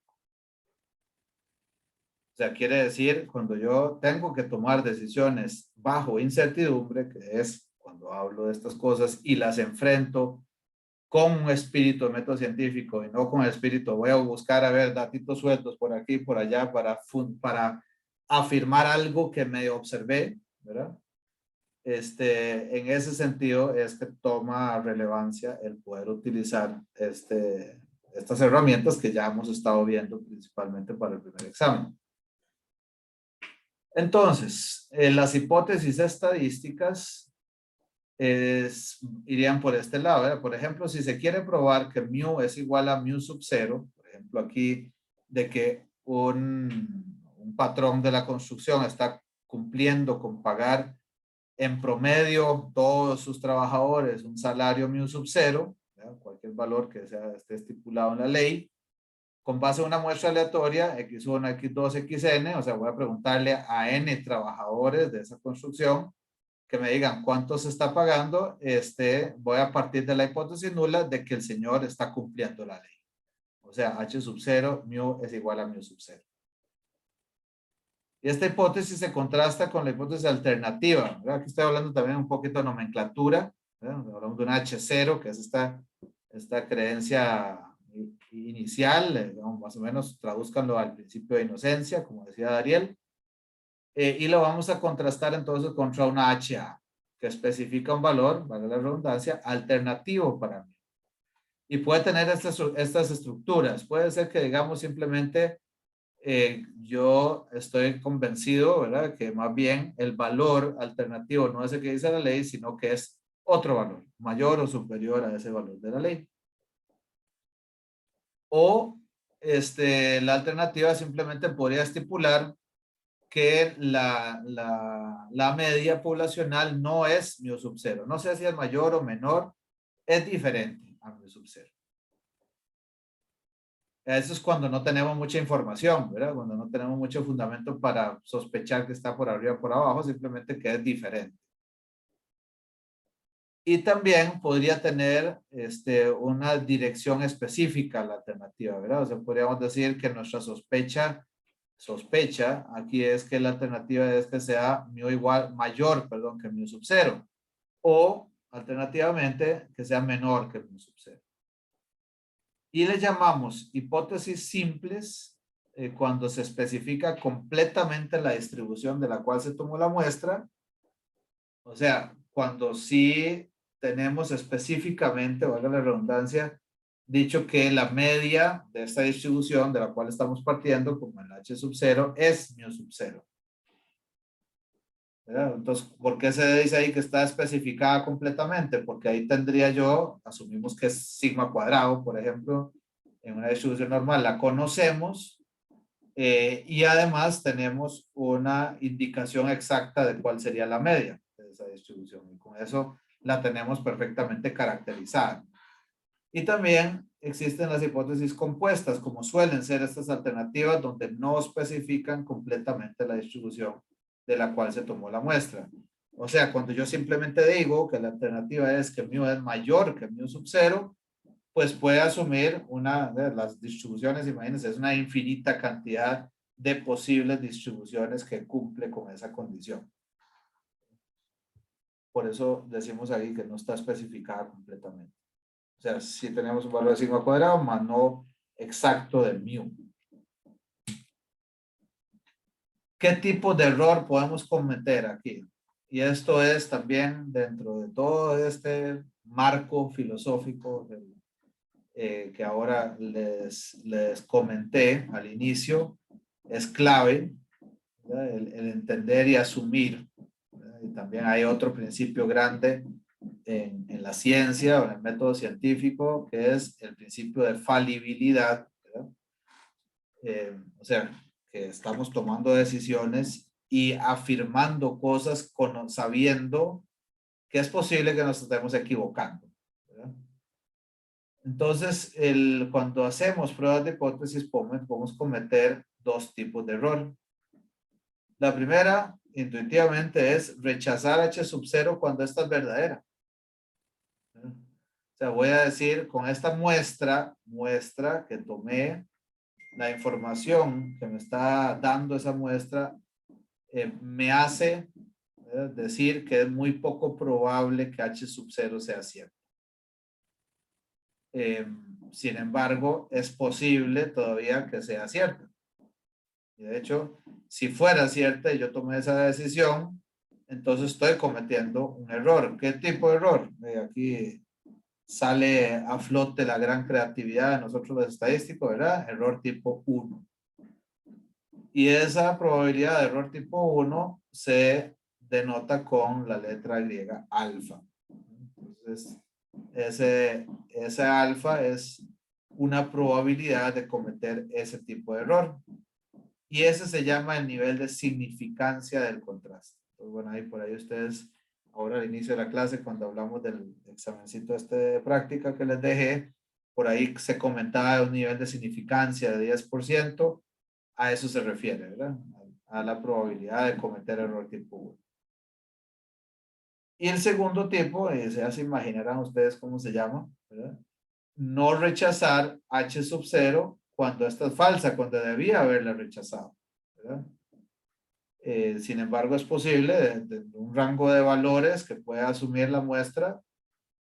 O sea, quiere decir, cuando yo tengo que tomar decisiones bajo incertidumbre, que es cuando hablo de estas cosas y las enfrento con un espíritu de método científico y no con el espíritu, voy a buscar a ver datitos sueltos por aquí y por allá para afirmar algo que me observé, ¿verdad? En ese sentido es que toma relevancia el poder utilizar estas herramientas que ya hemos estado viendo principalmente para el primer examen. Entonces, las hipótesis estadísticas irían por este lado, ¿verdad? Por ejemplo, si se quiere probar que mu es igual a mu sub 0, por ejemplo aquí, de que un patrón de la construcción está cumpliendo con pagar en promedio todos sus trabajadores un salario mu sub 0, ¿verdad? Cualquier valor que esté estipulado en la ley, con base a una muestra aleatoria, x1, x2, xn, o sea, voy a preguntarle a n trabajadores de esa construcción que me digan cuánto se está pagando, voy a partir de la hipótesis nula de que el señor está cumpliendo la ley. O sea, h sub 0, mu es igual a mu sub 0. Y esta hipótesis se contrasta con la hipótesis alternativa, ¿verdad? Aquí estoy hablando también un poquito de nomenclatura, ¿verdad? Hablamos de una H0, que es esta creencia inicial, digamos, más o menos tradúzcanlo al principio de inocencia, como decía Dariel, y lo vamos a contrastar entonces contra una HA, que especifica un valor, vale la redundancia, alternativo para mí. Y puede tener estas estructuras. Puede ser que digamos simplemente yo estoy convencido, ¿verdad? Que más bien el valor alternativo no es el que dice la ley, sino que es otro valor, mayor o superior a ese valor de la ley. O la alternativa simplemente podría estipular que la media poblacional no es mu sub 0. No sé si es mayor o menor, es diferente a mu sub 0. Eso es cuando no tenemos mucha información, ¿verdad? Cuando no tenemos mucho fundamento para sospechar que está por arriba o por abajo, simplemente que es diferente. Y también podría tener una dirección específica a la alternativa, ¿verdad? O sea, podríamos decir que nuestra sospecha aquí es que la alternativa es que sea mayor que mu sub 0. O, alternativamente, que sea menor que mu sub 0. Y le llamamos hipótesis simples cuando se especifica completamente la distribución de la cual se tomó la muestra. O sea, cuando sí tenemos específicamente, valga la redundancia, dicho que la media de esta distribución de la cual estamos partiendo, como el h sub 0, es mu sub 0. ¿Verdad? Entonces, ¿por qué se dice ahí que está especificada completamente? Porque ahí tendría yo, asumimos que es sigma cuadrado, por ejemplo, en una distribución normal, la conocemos y además tenemos una indicación exacta de cuál sería la media de esa distribución. Y con eso la tenemos perfectamente caracterizada. Y también existen las hipótesis compuestas, como suelen ser estas alternativas, donde no especifican completamente la distribución de la cual se tomó la muestra. O sea, cuando yo simplemente digo que la alternativa es que mu es mayor que mu sub 0, pues puede asumir una de las distribuciones, imagínense, es una infinita cantidad de posibles distribuciones que cumple con esa condición. Por eso decimos ahí que no está especificada completamente. O sea, si tenemos un valor de sigma cuadrado, más no exacto de mu. ¿Qué tipo de error podemos cometer aquí? Y esto es también dentro de todo este marco filosófico que ahora les comenté al inicio, es clave, el entender y asumir. Y también hay otro principio grande en la ciencia o en el método científico, que es el principio de falibilidad. O sea, que estamos tomando decisiones y afirmando cosas sabiendo que es posible que nos estemos equivocando, ¿verdad? Entonces, cuando hacemos pruebas de hipótesis, podemos cometer dos tipos de error. La primera, intuitivamente, es rechazar H sub 0 cuando esta es verdadera. O sea, voy a decir, con esta muestra que tomé, la información que me está dando esa muestra me hace decir que es muy poco probable que H sub 0 sea cierto. Sin embargo, es posible todavía que sea cierta. Y de hecho, si fuera cierta y yo tomé esa decisión, entonces estoy cometiendo un error. ¿Qué tipo de error? Aquí sale a flote la gran creatividad de nosotros los estadísticos, ¿verdad? Error tipo 1. Y esa probabilidad de error tipo 1 se denota con la letra griega alfa. Entonces, ese alfa es una probabilidad de cometer ese tipo de error. Y ese se llama el nivel de significancia del contraste. Entonces, bueno, ahí por ahí ustedes, ahora al inicio de la clase, cuando hablamos del examencito este de práctica que les dejé, por ahí se comentaba un nivel de significancia de 10%. A eso se refiere, ¿verdad? A la probabilidad de cometer error tipo 1. Y el segundo tipo, ya se imaginarán ustedes cómo se llama, ¿verdad? No rechazar H sub 0 cuando esta es falsa, cuando debía haberla rechazado, ¿verdad? Sin embargo, es posible de un rango de valores que puede asumir la muestra,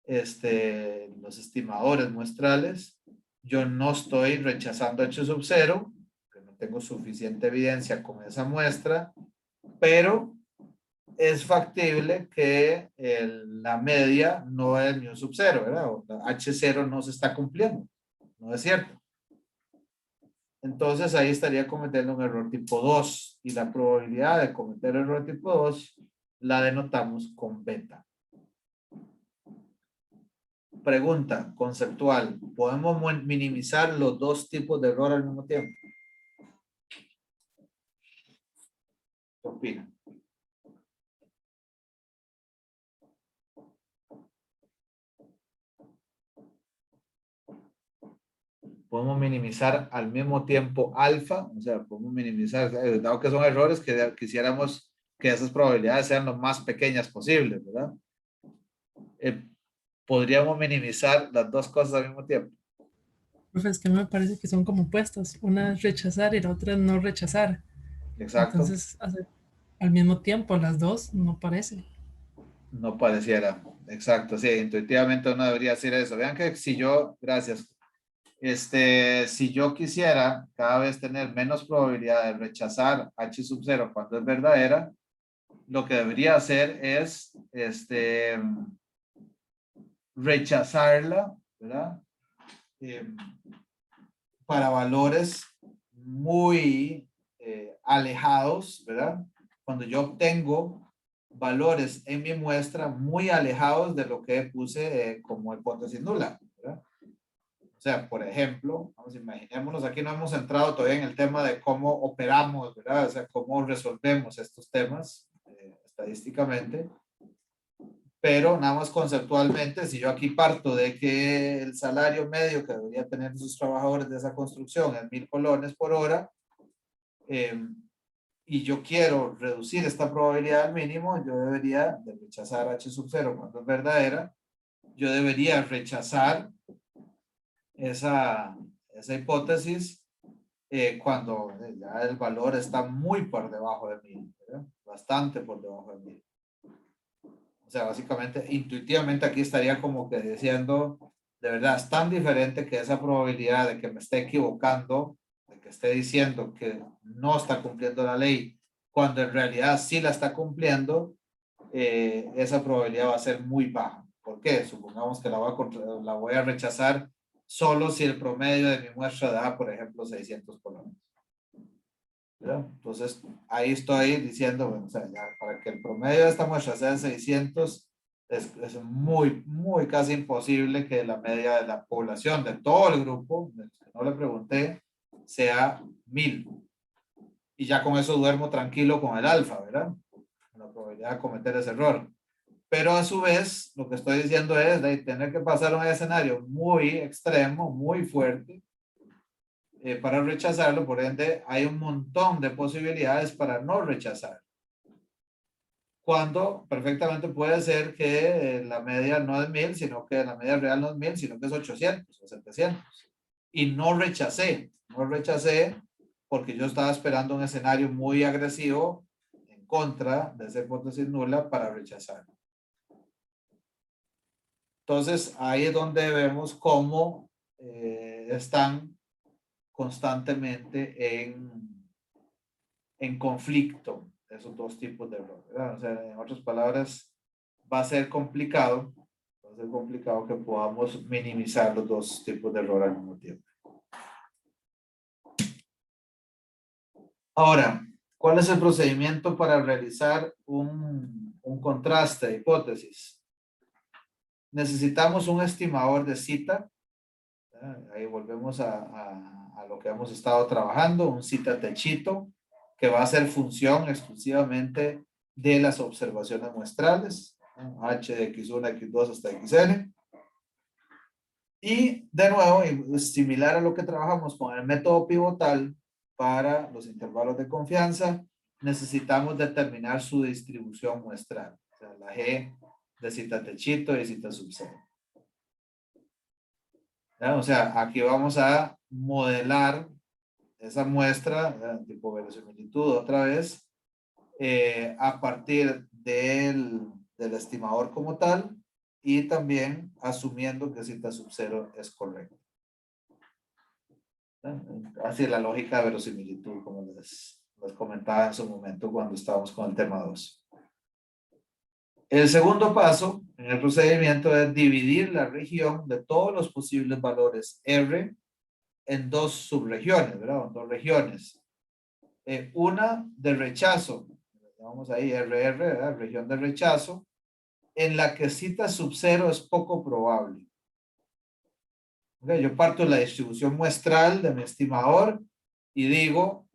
los estimadores muestrales. Yo no estoy rechazando H sub 0, que no tengo suficiente evidencia con esa muestra, pero es factible que la media no es mu sub 0, ¿verdad? O H0 no se está cumpliendo, no es cierto. Entonces ahí estaría cometiendo un error tipo 2 y la probabilidad de cometer error tipo 2 la denotamos con beta. Pregunta conceptual. ¿Podemos minimizar los dos tipos de error al mismo tiempo? ¿Qué opinan? Podemos minimizar al mismo tiempo alfa, o sea, podemos minimizar, dado que son errores que quisiéramos que esas probabilidades sean lo más pequeñas posibles, ¿verdad? Podríamos minimizar las dos cosas al mismo tiempo. Profe, es que me parece que son como opuestas. Una es rechazar y la otra es no rechazar. Exacto. Entonces, al mismo tiempo, las dos no parece. No pareciera. Exacto, sí, intuitivamente uno debería hacer eso. Vean que si yo, gracias, si yo quisiera cada vez tener menos probabilidad de rechazar H sub 0 cuando es verdadera, lo que debería hacer es, rechazarla, ¿verdad? Para valores muy alejados, ¿verdad? Cuando yo obtengo valores en mi muestra muy alejados de lo que puse como hipótesis nula, ¿verdad? O sea, por ejemplo, vamos, imaginémonos, aquí no hemos entrado todavía en el tema de cómo operamos, ¿verdad? O sea, cómo resolvemos estos temas estadísticamente. Pero nada más conceptualmente, si yo aquí parto de que el salario medio que debería tener sus trabajadores de esa construcción es 1,000 colones por hora, y yo quiero reducir esta probabilidad al mínimo, yo debería de rechazar H sub 0 cuando es verdadera, yo debería rechazar esa hipótesis cuando ya el valor está muy por debajo de 1,000, ¿verdad? Bastante por debajo de 1,000. O sea, básicamente, intuitivamente aquí estaría como que diciendo, de verdad, es tan diferente que esa probabilidad de que me esté equivocando, de que esté diciendo que no está cumpliendo la ley, cuando en realidad sí la está cumpliendo, esa probabilidad va a ser muy baja. ¿Por qué? Supongamos que la voy a rechazar solo si el promedio de mi muestra da, por ejemplo, 600 colones. ¿verdad? Entonces, ahí estoy diciendo, bueno, o sea, ya para que el promedio de esta muestra sea 600, es muy, muy casi imposible que la media de la población de todo el grupo, del que no le pregunté, sea 1,000. y ya con eso duermo tranquilo con el alfa, ¿verdad? La probabilidad de cometer ese error. Pero a su vez, lo que estoy diciendo es de tener que pasar un escenario muy extremo, muy fuerte, para rechazarlo. Por ende, hay un montón de posibilidades para no rechazar. Cuando perfectamente puede ser que la media no es 1000, sino que la media real no es 1000, sino que es 800 o 700. Y no rechacé porque yo estaba esperando un escenario muy agresivo en contra de esa hipótesis nula para rechazar. Entonces, ahí es donde vemos cómo están constantemente en conflicto esos dos tipos de error, ¿verdad? O sea, en otras palabras, va a ser complicado que podamos minimizar los dos tipos de error al mismo tiempo. Ahora, ¿cuál es el procedimiento para realizar un contraste de hipótesis? Necesitamos un estimador de cita. Ahí volvemos a lo que hemos estado trabajando, un cita techito, que va a hacer función exclusivamente de las observaciones muestrales, H de X1, X2 hasta XN. Y de nuevo, similar a lo que trabajamos con el método pivotal para los intervalos de confianza, necesitamos determinar su distribución muestral, o sea, la G de cita techito y cita subcero. ¿Ya? O sea, aquí vamos a modelar esa muestra, ¿verdad? Tipo verosimilitud otra vez, a partir del estimador como tal y también asumiendo que cita subcero es correcta. Así es la lógica de verosimilitud, como les comentaba en su momento cuando estábamos con el tema 2. El segundo paso en el procedimiento es dividir la región de todos los posibles valores R en dos subregiones, ¿verdad? En dos regiones. Una de rechazo, vamos ahí, RR, ¿verdad? Región de rechazo, en la que cita subcero es poco probable. Okay, yo parto de la distribución muestral de mi estimador y digo,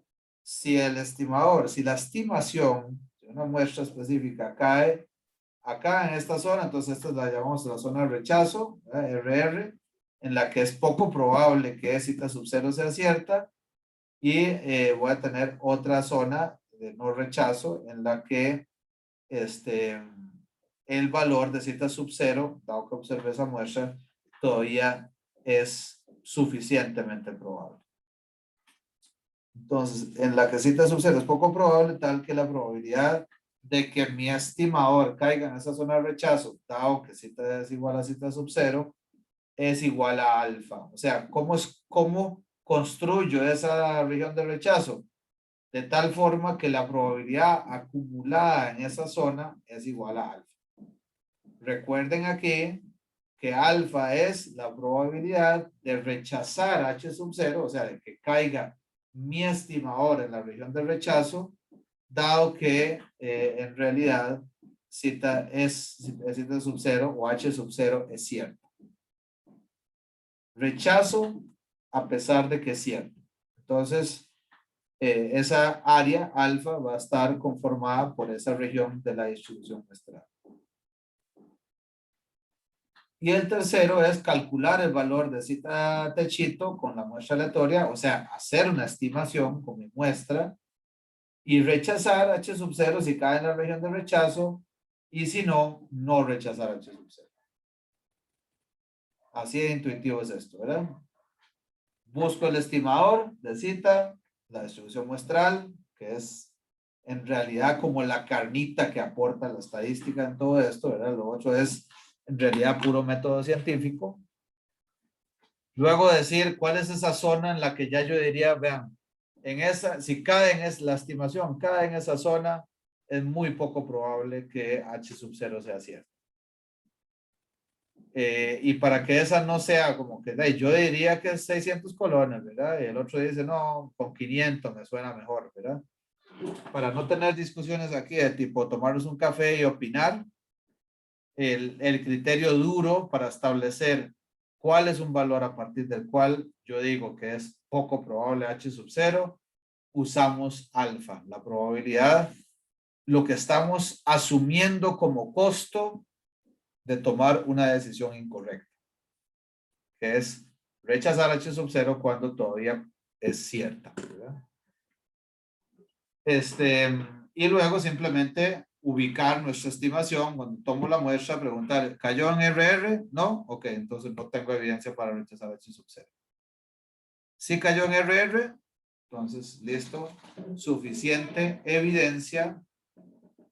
si la estimación de una muestra específica cae acá en esta zona, entonces esta la llamamos la zona de rechazo, ¿verdad? RR, en la que es poco probable que cita subcero sea cierta, y voy a tener otra zona de no rechazo en la que el valor de cita subcero, dado que observé esa muestra, todavía es suficientemente probable. Entonces, en la que cita subcero es poco probable, tal que la probabilidad de que mi estimador caiga en esa zona de rechazo, dado que cita es igual a cita subcero, es igual a alfa. O sea, ¿cómo construyo esa región de rechazo? De tal forma que la probabilidad acumulada en esa zona es igual a alfa. Recuerden aquí que alfa es la probabilidad de rechazar H sub 0, o sea, de que caiga mi estimador en la región de rechazo, dado que en realidad cita sub 0 o H sub 0 es cierto. Rechazo a pesar de que es cierto. Entonces, esa área alfa va a estar conformada por esa región de la distribución muestral. Y el tercero es calcular el valor de cita techito con la muestra aleatoria, o sea, hacer una estimación con mi muestra y rechazar H sub 0 si cae en la región de rechazo y si no, no rechazar H sub 0. Así de intuitivo es esto, ¿verdad? Busco el estimador de cita, la distribución muestral, que es en realidad como la carnita que aporta la estadística en todo esto, ¿verdad? Lo otro es en realidad puro método científico. Luego decir cuál es esa zona en la que ya yo diría, vean, en esa, si cae en la estimación, cae en esa zona, es muy poco probable que H sub 0 sea cierto. Y para que esa no sea como que, yo diría que es 600 colones, ¿verdad? Y el otro dice, no, con 500 me suena mejor, ¿verdad? Para no tener discusiones aquí de tipo tomarnos un café y opinar, el criterio duro para establecer cuál es un valor a partir del cual yo digo que es poco probable H sub 0 usamos alfa. La probabilidad, lo que estamos asumiendo como costo de tomar una decisión incorrecta, que es rechazar H sub 0 cuando todavía es cierta, ¿verdad? Y luego simplemente ubicar nuestra estimación. Cuando tomo la muestra, preguntar, ¿cayó en RR? No, ok, entonces no tengo evidencia para rechazar H sub 0. Si cayó en RR, entonces listo, suficiente evidencia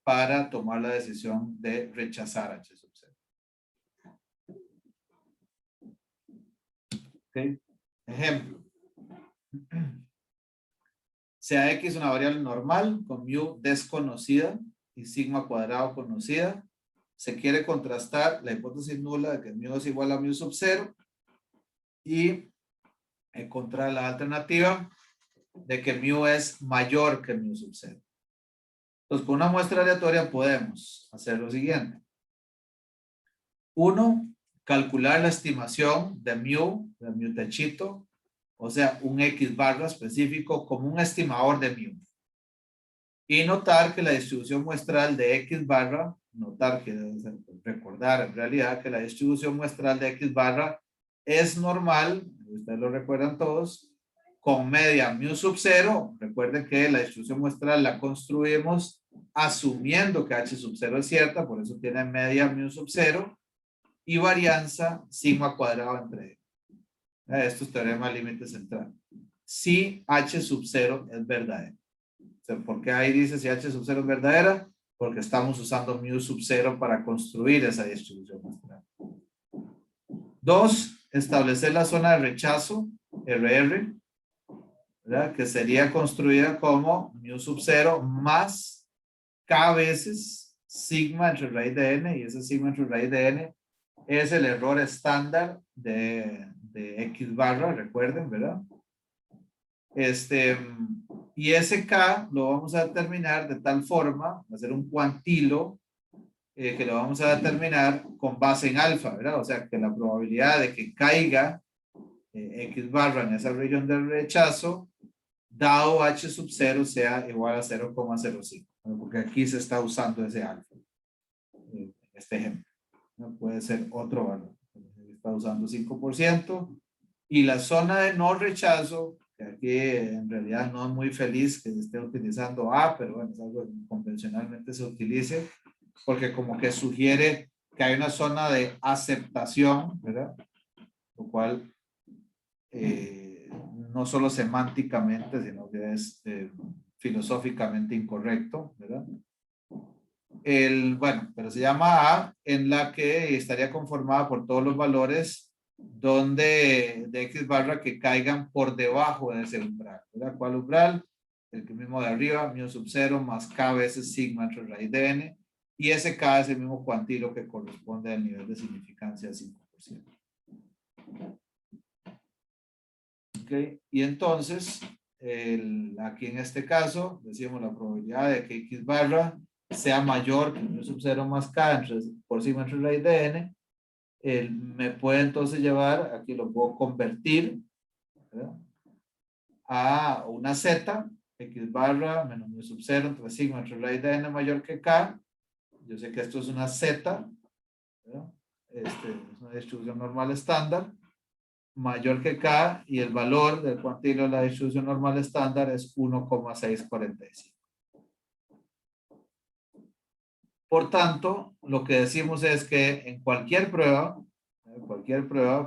para tomar la decisión de rechazar H sub 0. Ok, ejemplo. Sea X una variable normal con mu desconocida y sigma cuadrado conocida. Se quiere contrastar la hipótesis nula de que mu es igual a mu sub 0 y encontrar la alternativa de que mu es mayor que mu sub 0. Entonces, con una muestra aleatoria podemos hacer lo siguiente. 1. Calcular la estimación de mu techito, o sea, un X barra específico como un estimador de mu. Y notar que la distribución muestral de X barra, recordar en realidad que la distribución muestral de X barra es normal, ustedes lo recuerdan todos, con media mu sub 0. Recuerden que la distribución muestral la construimos asumiendo que H sub 0 es cierta, por eso tiene media mu sub 0, y varianza sigma cuadrado entre ellos. Esto es teorema de límite central. Si H sub 0 es verdadero. O sea, ¿por qué ahí dice si H sub 0 es verdadera? Porque estamos usando mu sub 0 para construir esa distribución muestral. 2. Establecer la zona de rechazo, RR, ¿verdad? Que sería construida como mu sub 0 más K veces sigma entre raíz de n, y ese sigma entre raíz de n es el error estándar de X barra, recuerden, ¿verdad? Y ese K lo vamos a determinar de tal forma, hacer un cuantilo que lo vamos a determinar con base en alfa, ¿verdad? O sea, que la probabilidad de que caiga X barra en esa región del rechazo, dado H sub 0 sea igual a 0,05, porque aquí se está usando ese alfa, en este ejemplo. No puede ser otro valor. Está usando 5%. Y la zona de no rechazo, que aquí en realidad no es muy feliz que se esté utilizando A, pero bueno, es algo que convencionalmente se utilice, porque como que sugiere que hay una zona de aceptación, ¿verdad? Lo cual no solo semánticamente, sino que es filosóficamente incorrecto, ¿verdad? Bueno, pero se llama A, en la que estaría conformada por todos los valores de X barra que caigan por debajo de ese umbral, ¿verdad? ¿Cuál umbral? El que mismo de arriba, mu sub 0 más K veces sigma entre raíz de n, y ese K es el mismo cuantilo que corresponde al nivel de significancia de 5%. Ok, y entonces, aquí en este caso, decimos la probabilidad de que X barra sea mayor que mu sub 0 más K por sigma entre raíz de n, me puede entonces llevar, aquí lo puedo convertir, ¿verdad? A una Z, X barra menos mu sub 0 entre sigma entre raíz de n mayor que K. Yo sé que esto es una Z, ¿verdad? Es una distribución normal estándar, mayor que K, y el valor del cuantilo de la distribución normal estándar es 1,645. Por tanto, lo que decimos es que en cualquier prueba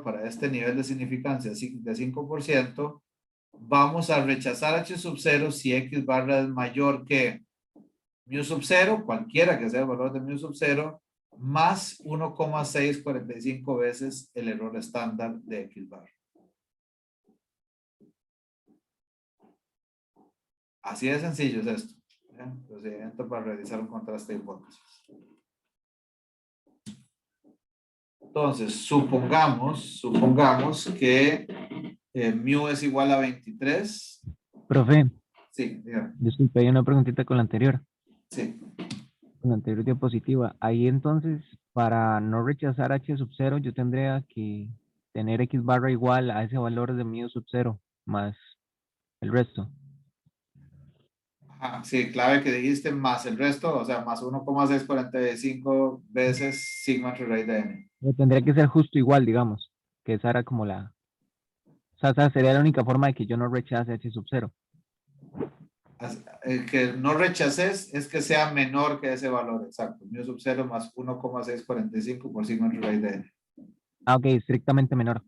para este nivel de significancia de 5%, vamos a rechazar H sub 0 si X barra es mayor que mu sub 0, cualquiera que sea el valor de mu sub 0, más 1,645 veces el error estándar de X barra. Así de sencillo es esto. Procedimiento para realizar un contraste de hipótesis. Entonces, supongamos que mu es igual a 23. Profe, Sí, dígame. disculpe, hay una preguntita con la anterior. Sí. Con la anterior diapositiva. Ahí entonces, para no rechazar H sub 0, yo tendría que tener X barra igual a ese valor de mu sub 0 más el resto. Ajá, sí, clave que dijiste más el resto, o sea, más 1,645 veces sigma entre raíz de n. Pero tendría que ser justo igual, digamos, que esa era como la, o sea, esa sería la única forma de que yo no rechace h sub 0. El que no rechaces es que sea menor que ese valor, exacto. Mu sub 0 más 1,645 por sigma entre raíz de n. Ah, ok, estrictamente menor.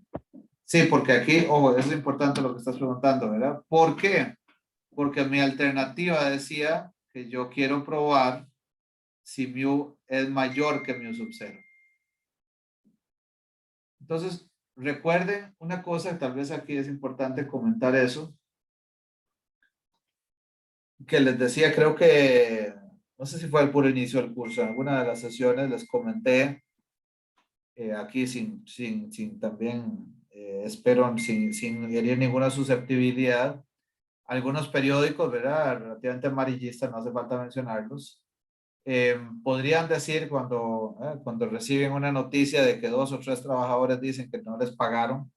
Sí, porque aquí, ojo, eso es importante lo que estás preguntando, ¿verdad? ¿Por qué? Porque mi alternativa decía que yo quiero probar si mu es mayor que mu sub 0. Entonces, recuerden una cosa, tal vez aquí es importante comentar eso, que les decía, creo que, no sé si fue al puro inicio del curso, en alguna de las sesiones les comenté, aquí sin también, espero, sin herir ninguna susceptibilidad, algunos periódicos, ¿verdad? Relativamente amarillistas, no hace falta mencionarlos, podrían decir cuando reciben una noticia de que 2 o 3 trabajadores dicen que no les pagaron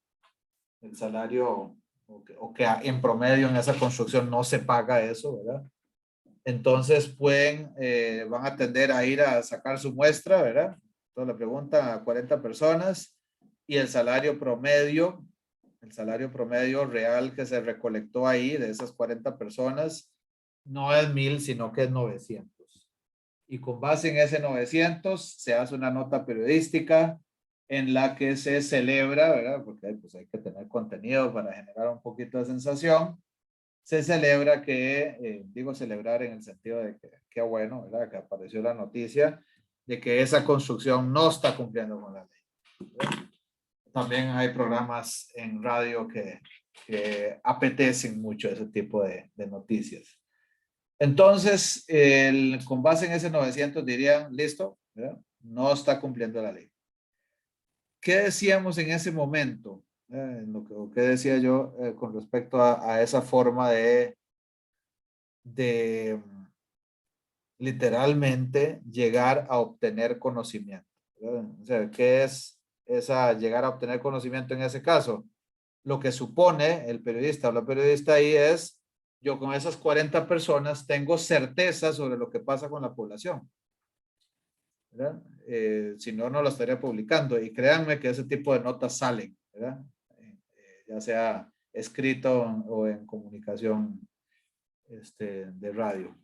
el salario o que en promedio en esa construcción no se paga eso, ¿verdad? Entonces van a tender a ir a sacar su muestra, ¿verdad? Entonces le preguntan a 40 personas y el salario promedio real que se recolectó ahí de esas 40 personas no es 1,000, sino que es 900. Y con base en ese 900 se hace una nota periodística en la que se celebra, ¿verdad? Porque pues, hay que tener contenido para generar un poquito de sensación. Se celebra digo celebrar en el sentido de que qué bueno, ¿verdad? Que apareció la noticia de que esa construcción no está cumpliendo con la ley. ¿Verdad? También hay programas en radio que apetecen mucho ese tipo de noticias. Entonces, con base en ese 900 dirían, listo, ¿verdad? No está cumpliendo la ley. ¿Qué decíamos en ese momento? ¿Qué decía yo con respecto a esa forma de literalmente llegar a obtener conocimiento? ¿Verdad? O sea, ¿qué es llegar a obtener conocimiento en ese caso? Lo que supone el periodista o la periodista ahí es, yo con esas 40 personas tengo certeza sobre lo que pasa con la población. ¿Verdad? Si no, no lo estaría publicando. Y créanme que ese tipo de notas salen, ¿verdad? Ya sea escrito o en comunicación de radio.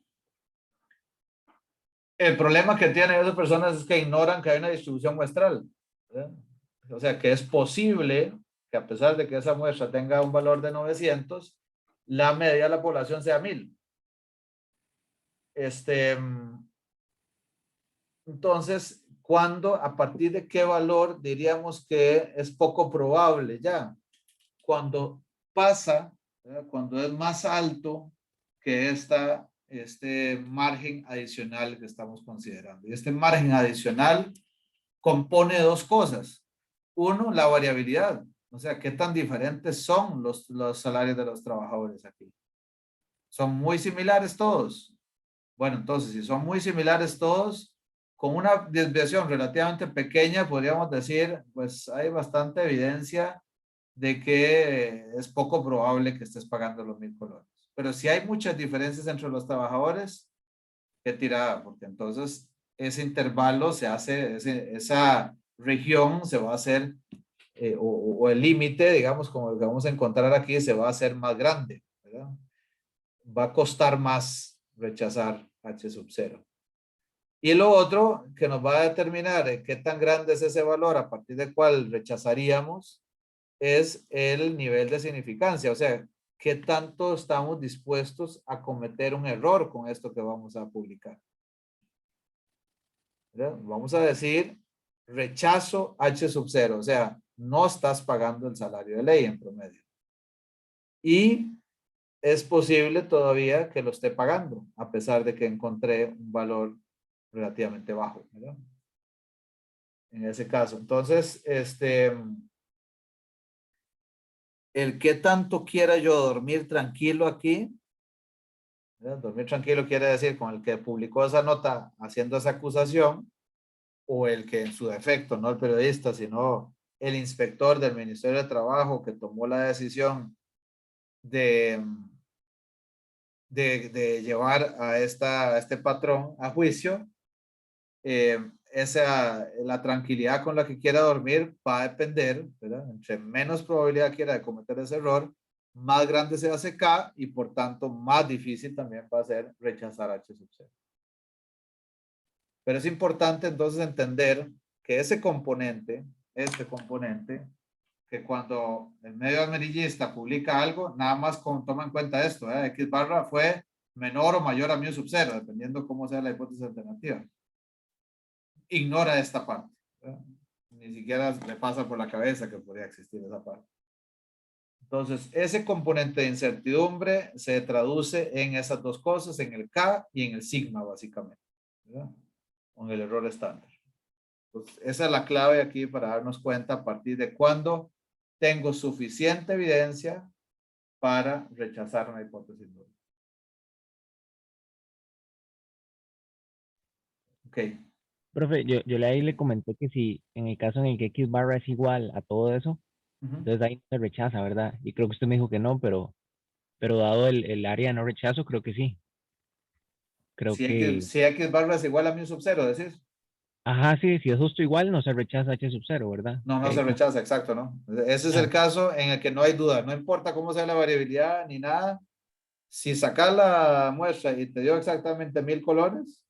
El problema que tienen esas personas es que ignoran que hay una distribución muestral, ¿verdad? O sea, que es posible que a pesar de que esa muestra tenga un valor de 900, la media de la población sea 1,000. Entonces, a partir de qué valor diríamos que es poco probable ya? Cuando pasa, ¿verdad? Cuando es más alto que este margen adicional que estamos considerando. Y este margen adicional compone 2 cosas. Uno, la variabilidad. O sea, ¿qué tan diferentes son los salarios de los trabajadores aquí? ¿Son muy similares todos? Bueno, entonces, si son muy similares todos, con una desviación relativamente pequeña, podríamos decir, pues hay bastante evidencia de que es poco probable que estés pagando los 1,000 colones. Pero si hay muchas diferencias entre los trabajadores, qué tirada, porque entonces ese intervalo se hace, esa región se va a hacer, o el límite, digamos, como el que vamos a encontrar aquí, se va a hacer más grande, ¿verdad? Va a costar más rechazar H sub 0. Y lo otro que nos va a determinar qué tan grande es ese valor a partir del cual rechazaríamos es el nivel de significancia, o sea, qué tanto estamos dispuestos a cometer un error con esto que vamos a publicar. ¿Verdad? Vamos a decir rechazo H sub 0, o sea, no estás pagando el salario de ley en promedio. Y es posible todavía que lo esté pagando, a pesar de que encontré un valor relativamente bajo, ¿verdad? En ese caso. Entonces, el que tanto quiera yo dormir tranquilo aquí, ¿verdad? Dormir tranquilo quiere decir con el que publicó esa nota haciendo esa acusación, o el que en su defecto, no el periodista, sino el inspector del Ministerio de Trabajo que tomó la decisión de de llevar a este patrón a juicio, la tranquilidad con la que quiera dormir va a depender, ¿verdad? Entre menos probabilidad quiera de cometer ese error, más grande se hace K y por tanto más difícil también va a ser rechazar H sub 0. Pero es importante entonces entender que ese componente, este componente, que cuando el medio amarillista publica algo, nada más toma en cuenta esto, X barra fue menor o mayor a mu sub 0, dependiendo cómo sea la hipótesis alternativa. Ignora esta parte, ¿verdad? Ni siquiera le pasa por la cabeza que podría existir esa parte. Entonces, ese componente de incertidumbre se traduce en esas dos cosas, en el K y en el sigma, básicamente, ¿verdad? Con el error estándar. Pues esa es la clave aquí para darnos cuenta a partir de cuándo tengo suficiente evidencia para rechazar una hipótesis nueva. Ok. Profe, yo ahí le comenté que si en el caso en el que X barra es igual a todo eso, entonces ahí se rechaza, ¿verdad? Y creo que usted me dijo que no, pero dado el área de no rechazo, creo que sí. Creo que, Si X barra es igual a mu sub 0, decís. ajá, sí, si es justo igual, no se rechaza H sub 0, ¿verdad? No, no Ahí se como- rechaza, exacto, ¿no? Ese es el ajá, caso en el que no hay duda, no importa cómo sea la variabilidad ni nada. Si sacas la muestra y te dio exactamente 1000 colones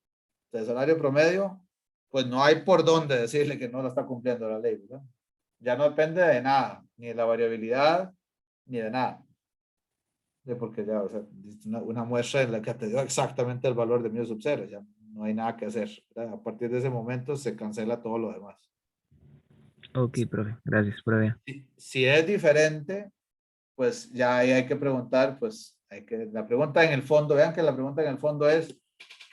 de salario promedio, pues no hay por dónde decirle que no la está cumpliendo la ley, ¿verdad? Ya no depende de nada, ni de la variabilidad, ni de nada. Porque ya, o sea, una muestra en la que te dio exactamente el valor de mu sub 0, ya no hay nada que hacer, ¿verdad? A partir de ese momento se cancela todo lo demás. Ok, profe, gracias, profe. Si es diferente, pues ya ahí hay que preguntar, pues la pregunta en el fondo, vean que la pregunta en el fondo es,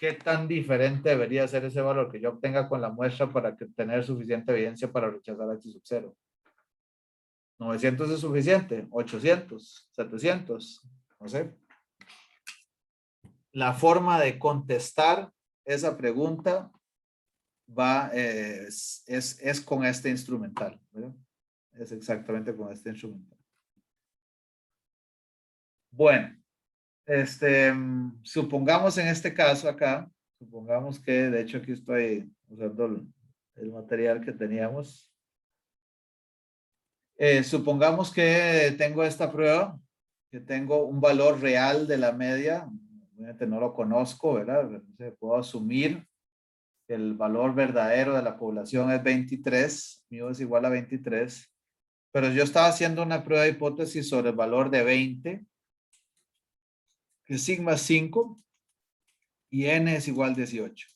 ¿qué tan diferente debería ser ese valor que yo obtenga con la muestra para tener suficiente evidencia para rechazar H sub 0? 900 es suficiente, 800, 700, no sé. La forma de contestar esa pregunta es con este instrumental, ¿verdad? Es exactamente con este instrumental. Bueno, supongamos en este caso acá, supongamos que, de hecho aquí estoy usando el material que teníamos. Supongamos que tengo esta prueba, que tengo un valor real de la media, obviamente no lo conozco, ¿verdad? Puedo asumir que el valor verdadero de la población es 23, mu es igual a 23, pero yo estaba haciendo una prueba de hipótesis sobre el valor de 20, que sigma es 5 y n es igual a 18.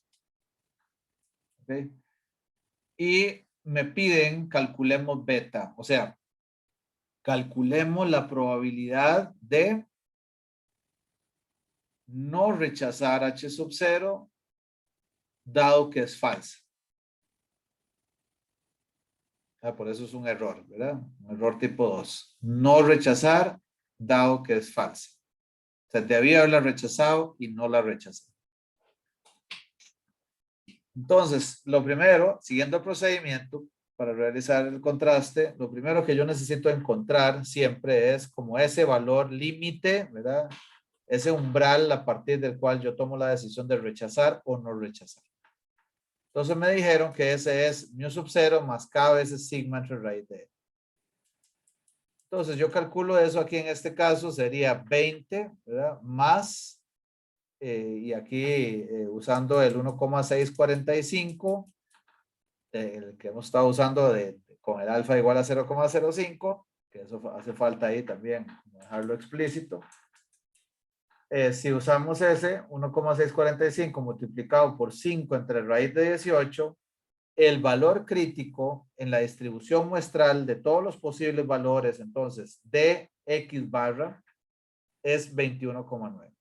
¿Okay? Y me piden calculemos beta, o sea, calculemos la probabilidad de no rechazar H sub 0 dado que es falsa. Por eso es un error, ¿verdad? Un error tipo 2. No rechazar dado que es falsa. O sea, debía haberla rechazado y no la rechazé. Entonces, lo primero, siguiendo el procedimiento para realizar el contraste, lo primero que yo necesito encontrar siempre es como ese valor límite, ¿verdad? Ese umbral a partir del cual yo tomo la decisión de rechazar o no rechazar. Entonces me dijeron que ese es mu sub 0 más k veces sigma entre raíz de e. Entonces yo calculo eso aquí en este caso sería 20, ¿verdad? Más, y aquí usando el 1,645, el que hemos estado usando con el alfa igual a 0,05, que eso hace falta ahí también, dejarlo explícito. Si usamos ese 1,645 multiplicado por 5 entre raíz de 18, el valor crítico en la distribución muestral de todos los posibles valores, entonces, de X barra es 21,9.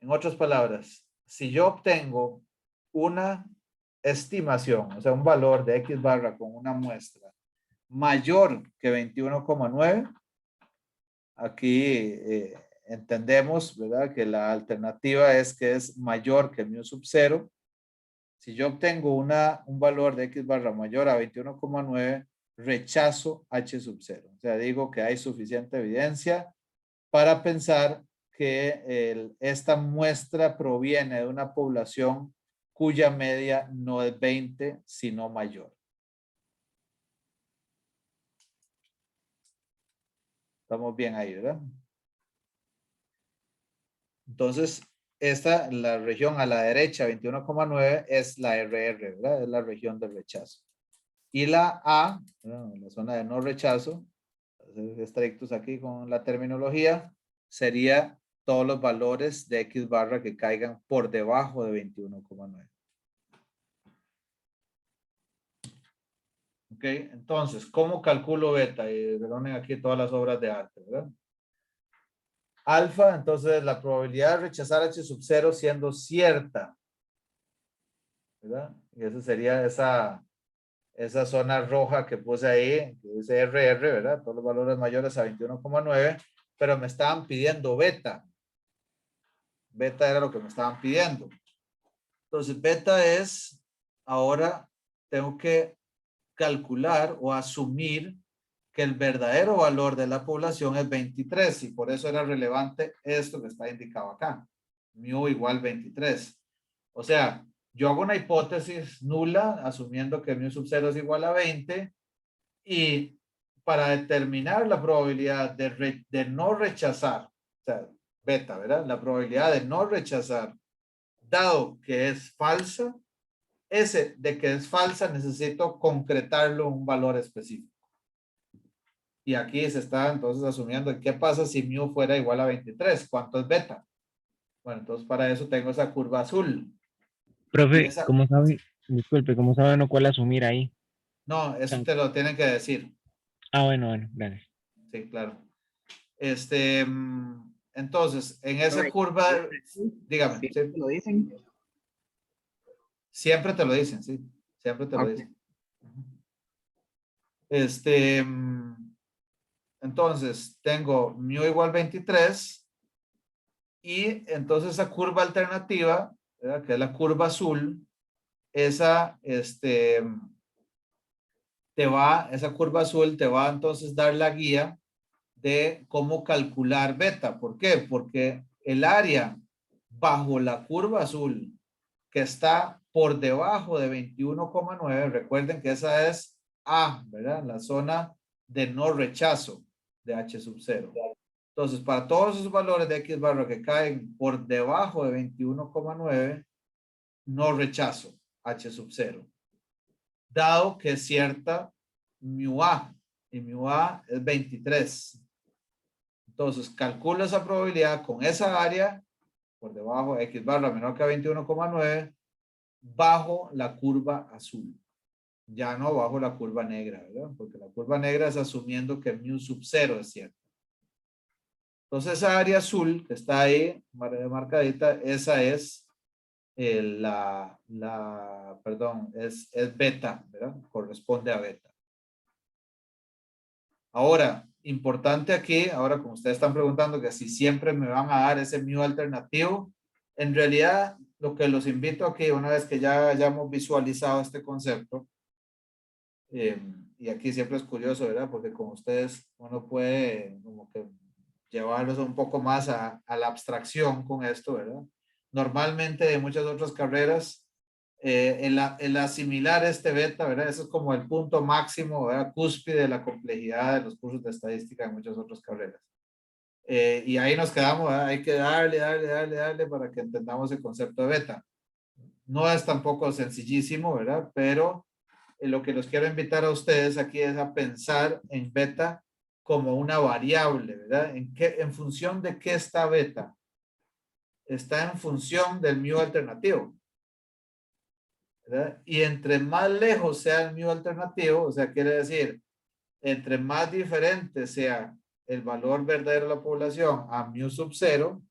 En otras palabras, si yo obtengo una estimación, o sea, un valor de X barra con una muestra mayor que 21,9, aquí entendemos, ¿verdad? Que la alternativa es que es mayor que mu sub 0. Si yo obtengo un valor de X barra mayor a 21,9, rechazo H sub 0. O sea, digo que hay suficiente evidencia para pensar que esta muestra proviene de una población cuya media no es 20, sino mayor. Estamos bien ahí, ¿verdad? Entonces, la región a la derecha, 21,9, es la RR, ¿verdad? Es la región del rechazo. Y la A, ¿verdad? La zona de no rechazo, estrictos aquí con la terminología, sería todos los valores de X barra que caigan por debajo de 21,9. Ok, entonces, ¿cómo calculo beta? Y perdonen aquí todas las obras de arte, ¿verdad? Alfa, entonces la probabilidad de rechazar H sub 0 siendo cierta, ¿verdad? Y esa sería esa zona roja que puse ahí, que dice RR, ¿verdad? Todos los valores mayores a 21,9, pero me estaban pidiendo beta. Beta era lo que me estaban pidiendo. Entonces, beta es, ahora tengo que calcular o asumir que el verdadero valor de la población es 23 y por eso era relevante esto que está indicado acá. Mu igual 23. O sea, yo hago una hipótesis nula asumiendo que mu sub 0 es igual a 20 y para determinar la probabilidad de no rechazar, o sea, beta, ¿verdad? La probabilidad de no rechazar, dado que es falsa, ese de que es falsa necesito concretarlo en un valor específico. Y aquí se está entonces asumiendo qué pasa si mu fuera igual a 23. ¿Cuánto es beta? Bueno, entonces para eso tengo esa curva azul. Profe, Esa, ¿cómo sabe? Disculpe, ¿cómo sabe uno cuál asumir ahí? no, eso te lo tienen que decir. Bueno, gracias. Sí, claro. Entonces, en esa curva, dígame. ¿Sí ¿Sí? te lo dicen? Siempre te lo dicen, sí. Siempre te lo Ok. dicen. Entonces, tengo mu igual 23 y entonces esa curva alternativa, ¿verdad? Que es la curva azul, esa curva azul te va entonces dar la guía de cómo calcular beta. ¿Por qué? Porque el área bajo la curva azul que está por debajo de 21,9, recuerden que esa es A, ¿verdad? La zona de no rechazo de H sub 0. Entonces, para todos esos valores de X barra que caen por debajo de 21,9, no rechazo H sub 0. Dado que es cierta mu A, y mu A es 23. Entonces, calculo esa probabilidad con esa área por debajo de X barra menor que 21,9 bajo la curva azul. Ya no bajo la curva negra, ¿verdad? Porque la curva negra es asumiendo que mu sub 0 es cierto. Entonces, esa área azul que está ahí marcadita, esa es perdón, es beta, ¿verdad? Corresponde a beta. Ahora, importante aquí, ahora como ustedes están preguntando que si siempre me van a dar ese mu alternativo, en realidad lo que los invito aquí, una vez que ya hayamos visualizado este concepto, y aquí siempre es curioso, ¿verdad? Porque con ustedes uno puede como que llevarlos un poco más a la abstracción con esto, ¿verdad? Normalmente de muchas otras carreras, en la similar beta, ¿verdad? Eso es como el punto máximo, ¿verdad? Cúspide de la complejidad de los cursos de estadística en muchas otras carreras. Y ahí nos quedamos, ¿verdad? Hay que darle para que entendamos el concepto de beta. No es tampoco sencillísimo, ¿verdad? Pero lo que los quiero invitar a ustedes aquí es a pensar en beta como una variable, ¿verdad? ¿En función de qué está beta? Está en función del mu alternativo, ¿verdad? Y entre más lejos sea el mu alternativo, o sea, quiere decir, entre más diferente sea el valor verdadero de la población a mu sub 0,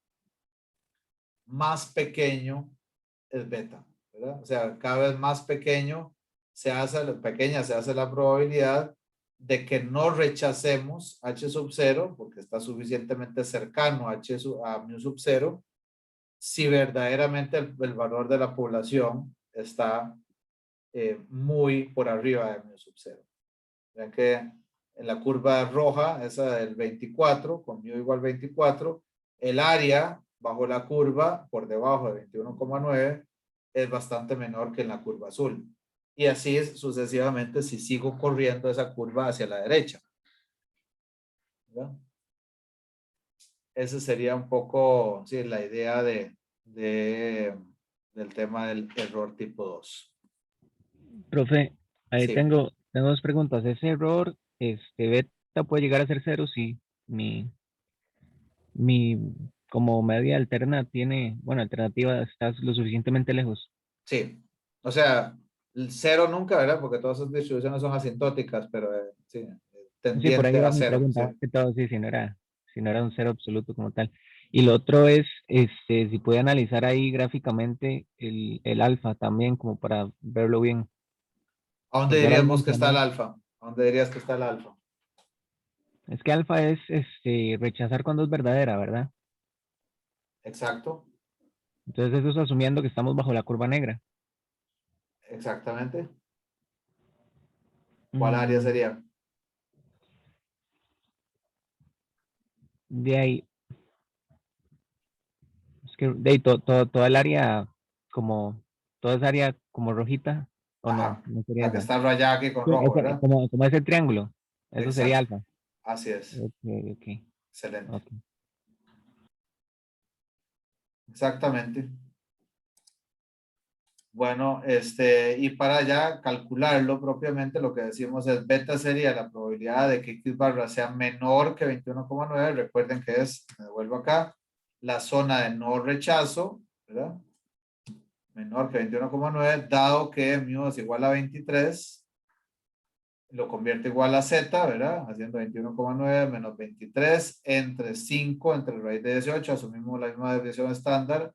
más pequeño es beta, ¿verdad? O sea, cada vez más pequeña se hace la probabilidad de que no rechacemos H sub 0 porque está suficientemente cercano a mu sub 0 si verdaderamente el valor de la población está muy por arriba de mu sub 0. Vean que en la curva roja, esa del 24, con mu igual 24, El área bajo la curva, por debajo de 21,9, es bastante menor que en la curva azul. Y así sucesivamente si sigo corriendo esa curva hacia la derecha. ¿Verdad? Esa sería un poco, sí, la idea del tema del error tipo 2. Profe, ahí Sí, tengo dos preguntas. ¿Ese error, beta puede llegar a ser cero si mi como media alterna tiene, bueno, alternativa está lo suficientemente lejos? sí. O sea, el cero nunca, ¿verdad? Porque todas esas distribuciones son asintóticas, pero sí, Sí, por ahí tendiente va a mi cero, sí. pregunta, más que todo, sí, si no era un cero absoluto como tal. Y lo otro es, si puede analizar ahí gráficamente el alfa también, como para verlo bien. ¿A dónde Porque ahora dirías mismo vos que está el también, alfa? ¿A dónde dirías que está el alfa? es que alfa es, rechazar cuando es verdadera, ¿verdad? Exacto, Entonces eso es asumiendo que estamos bajo la curva negra. exactamente. ¿Cuál área Mm, sería? de ahí, es que de ahí toda el área como, toda esa área como rojita, o no, Ajá, no sería la que esa. está rayada aquí con Sí, rojo, ¿verdad? como ese triángulo, eso sería Exacto, alfa. así es. Ok, ok, Excelente. ok. Exactamente. Bueno, y para ya calcularlo propiamente, lo que decimos es beta sería la probabilidad de que X barra sea menor que 21,9. Recuerden que es, me devuelvo acá, la zona de no rechazo, ¿verdad? Menor que 21,9, dado que mu es igual a 23, lo convierte igual a z, ¿verdad? Haciendo 21,9 menos 23 entre 5, entre raíz de 18, asumimos la misma desviación estándar,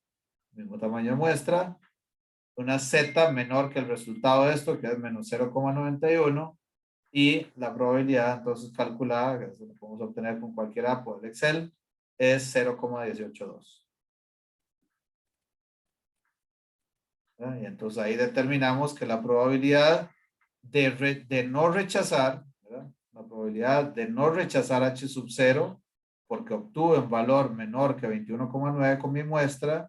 mismo tamaño de muestra, una z menor que el resultado de esto, que es menos 0,91, y la probabilidad entonces calculada, que lo podemos obtener con cualquier app del Excel, es 0,182. Y entonces ahí determinamos que la probabilidad de no rechazar, ¿verdad? La probabilidad de no rechazar H sub 0, porque obtuve un valor menor que 21,9 con mi muestra,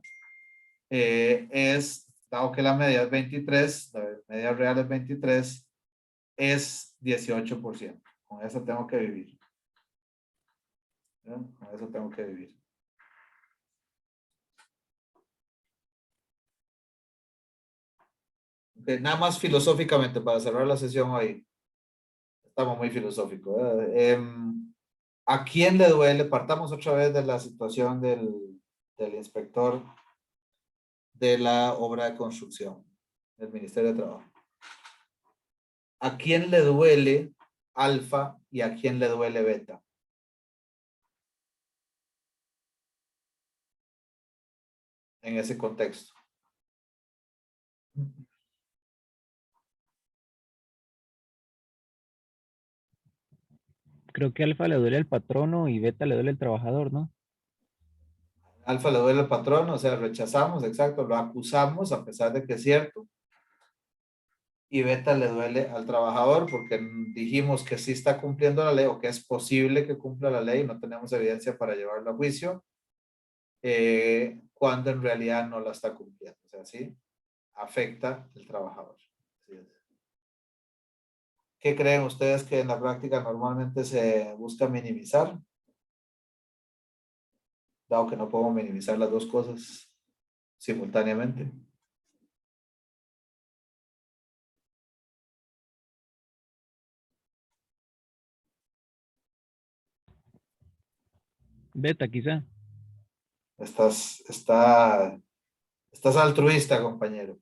es, dado que la media es 23, la media real es 23, es 18%. Con eso tengo que vivir. ¿Verdad? Con eso tengo que vivir. Okay, nada más filosóficamente para cerrar la sesión hoy. Estamos muy filosóficos. ¿A quién le duele? Partamos otra vez de la situación del inspector de la obra de construcción del Ministerio de Trabajo. ¿A quién le duele alfa y a quién le duele beta? En ese contexto. Creo que alfa le duele al patrono y beta le duele al trabajador, ¿no? Alfa le duele al patrón, o sea, rechazamos, exacto, lo acusamos a pesar de que es cierto. Y beta le duele al trabajador porque dijimos que sí está cumpliendo la ley o que es posible que cumpla la ley, no tenemos evidencia para llevarlo a juicio, cuando en realidad no la está cumpliendo. O sea, sí, afecta al trabajador. Así es. ¿Qué creen ustedes que en la práctica normalmente se busca minimizar? Dado que no podemos minimizar las dos cosas simultáneamente. Beta, quizá. Estás altruista, compañero.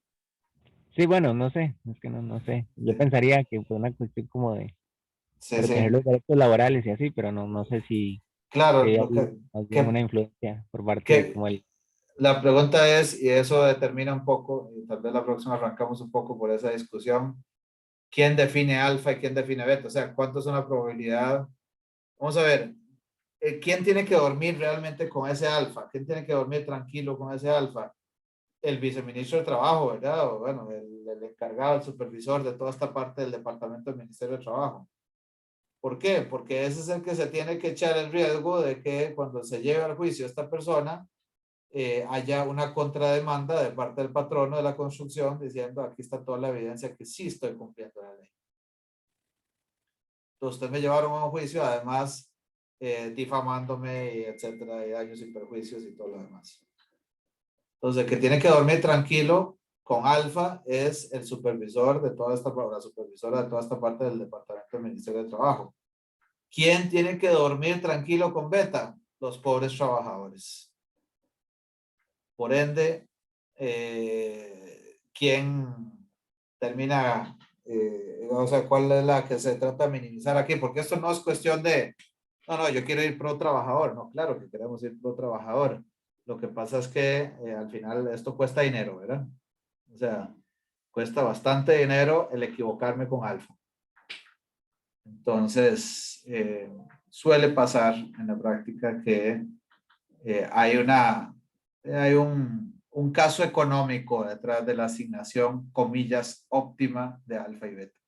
Sí, bueno, no sé, es que no sé. Yo Sí, pensaría que fue una cuestión como de sí, proteger sí. los derechos laborales y así, pero no sé si Claro, hay lo ahí más bien una influencia por parte de que como el... la pregunta es, y eso determina un poco, y tal vez la próxima arrancamos un poco por esa discusión, ¿quién define alfa y quién define beta? O sea, ¿cuánto es una probabilidad? Vamos a ver, ¿quién tiene que dormir realmente con ese alfa? ¿Quién tiene que dormir tranquilo con ese alfa? El viceministro de Trabajo, ¿verdad? O bueno, el encargado, el supervisor de toda esta parte del departamento del Ministerio de Trabajo. ¿Por qué? Porque ese es el que se tiene que echar el riesgo de que cuando se lleve al juicio esta persona, haya una contrademanda de parte del patrono de la construcción diciendo aquí está toda la evidencia que sí estoy cumpliendo la ley. Entonces, ustedes me llevaron a un juicio, además difamándome, y etcétera, y daños y perjuicios y todo lo demás. Entonces, el que tiene que dormir tranquilo con Alfa es el supervisor de toda esta, la supervisora de toda esta parte del departamento del Ministerio de Trabajo. ¿Quién tiene que dormir tranquilo con Beta? Los pobres trabajadores. Por ende, ¿quién termina, o sea, cuál es la que se trata de minimizar aquí? Porque esto no es cuestión de, no, yo quiero ir pro trabajador. No, claro que queremos ir pro trabajador. Lo que pasa es que al final esto cuesta dinero, ¿verdad? O sea, cuesta bastante dinero el equivocarme con Alfa. Entonces, suele pasar en la práctica que hay un caso económico detrás de la asignación, comillas, óptima de alfa y beta.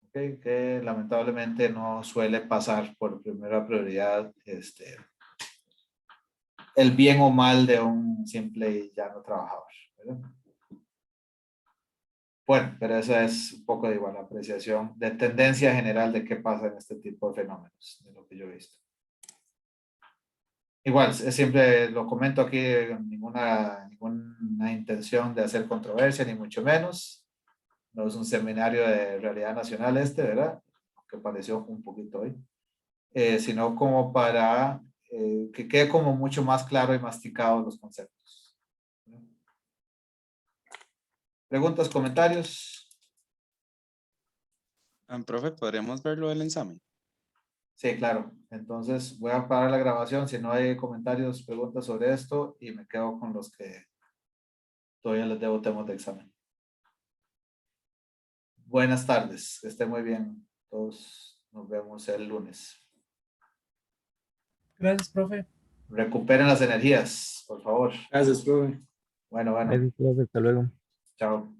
Okay, que lamentablemente no suele pasar por primera prioridad el bien o mal de un simple y llano trabajador, ¿verdad? Bueno, pero esa es un poco de igual apreciación de tendencia general de qué pasa en este tipo de fenómenos, de lo que yo he visto. Igual, siempre lo comento aquí, ninguna intención de hacer controversia, ni mucho menos. No es un seminario de realidad nacional ¿verdad? Que pareció un poquito hoy. Sino como para que quede como mucho más claro y masticado los conceptos. ¿Preguntas, comentarios? Profe, ¿podríamos verlo del examen? Sí, claro. Entonces voy a parar la grabación si no hay comentarios, preguntas sobre esto y me quedo con los que todavía les debo temas de examen. Buenas tardes, que estén muy bien. Todos nos vemos el lunes. Gracias, profe. Recuperen las energías, por favor. Gracias, profe. Bueno. Gracias, profe, hasta luego. Chao.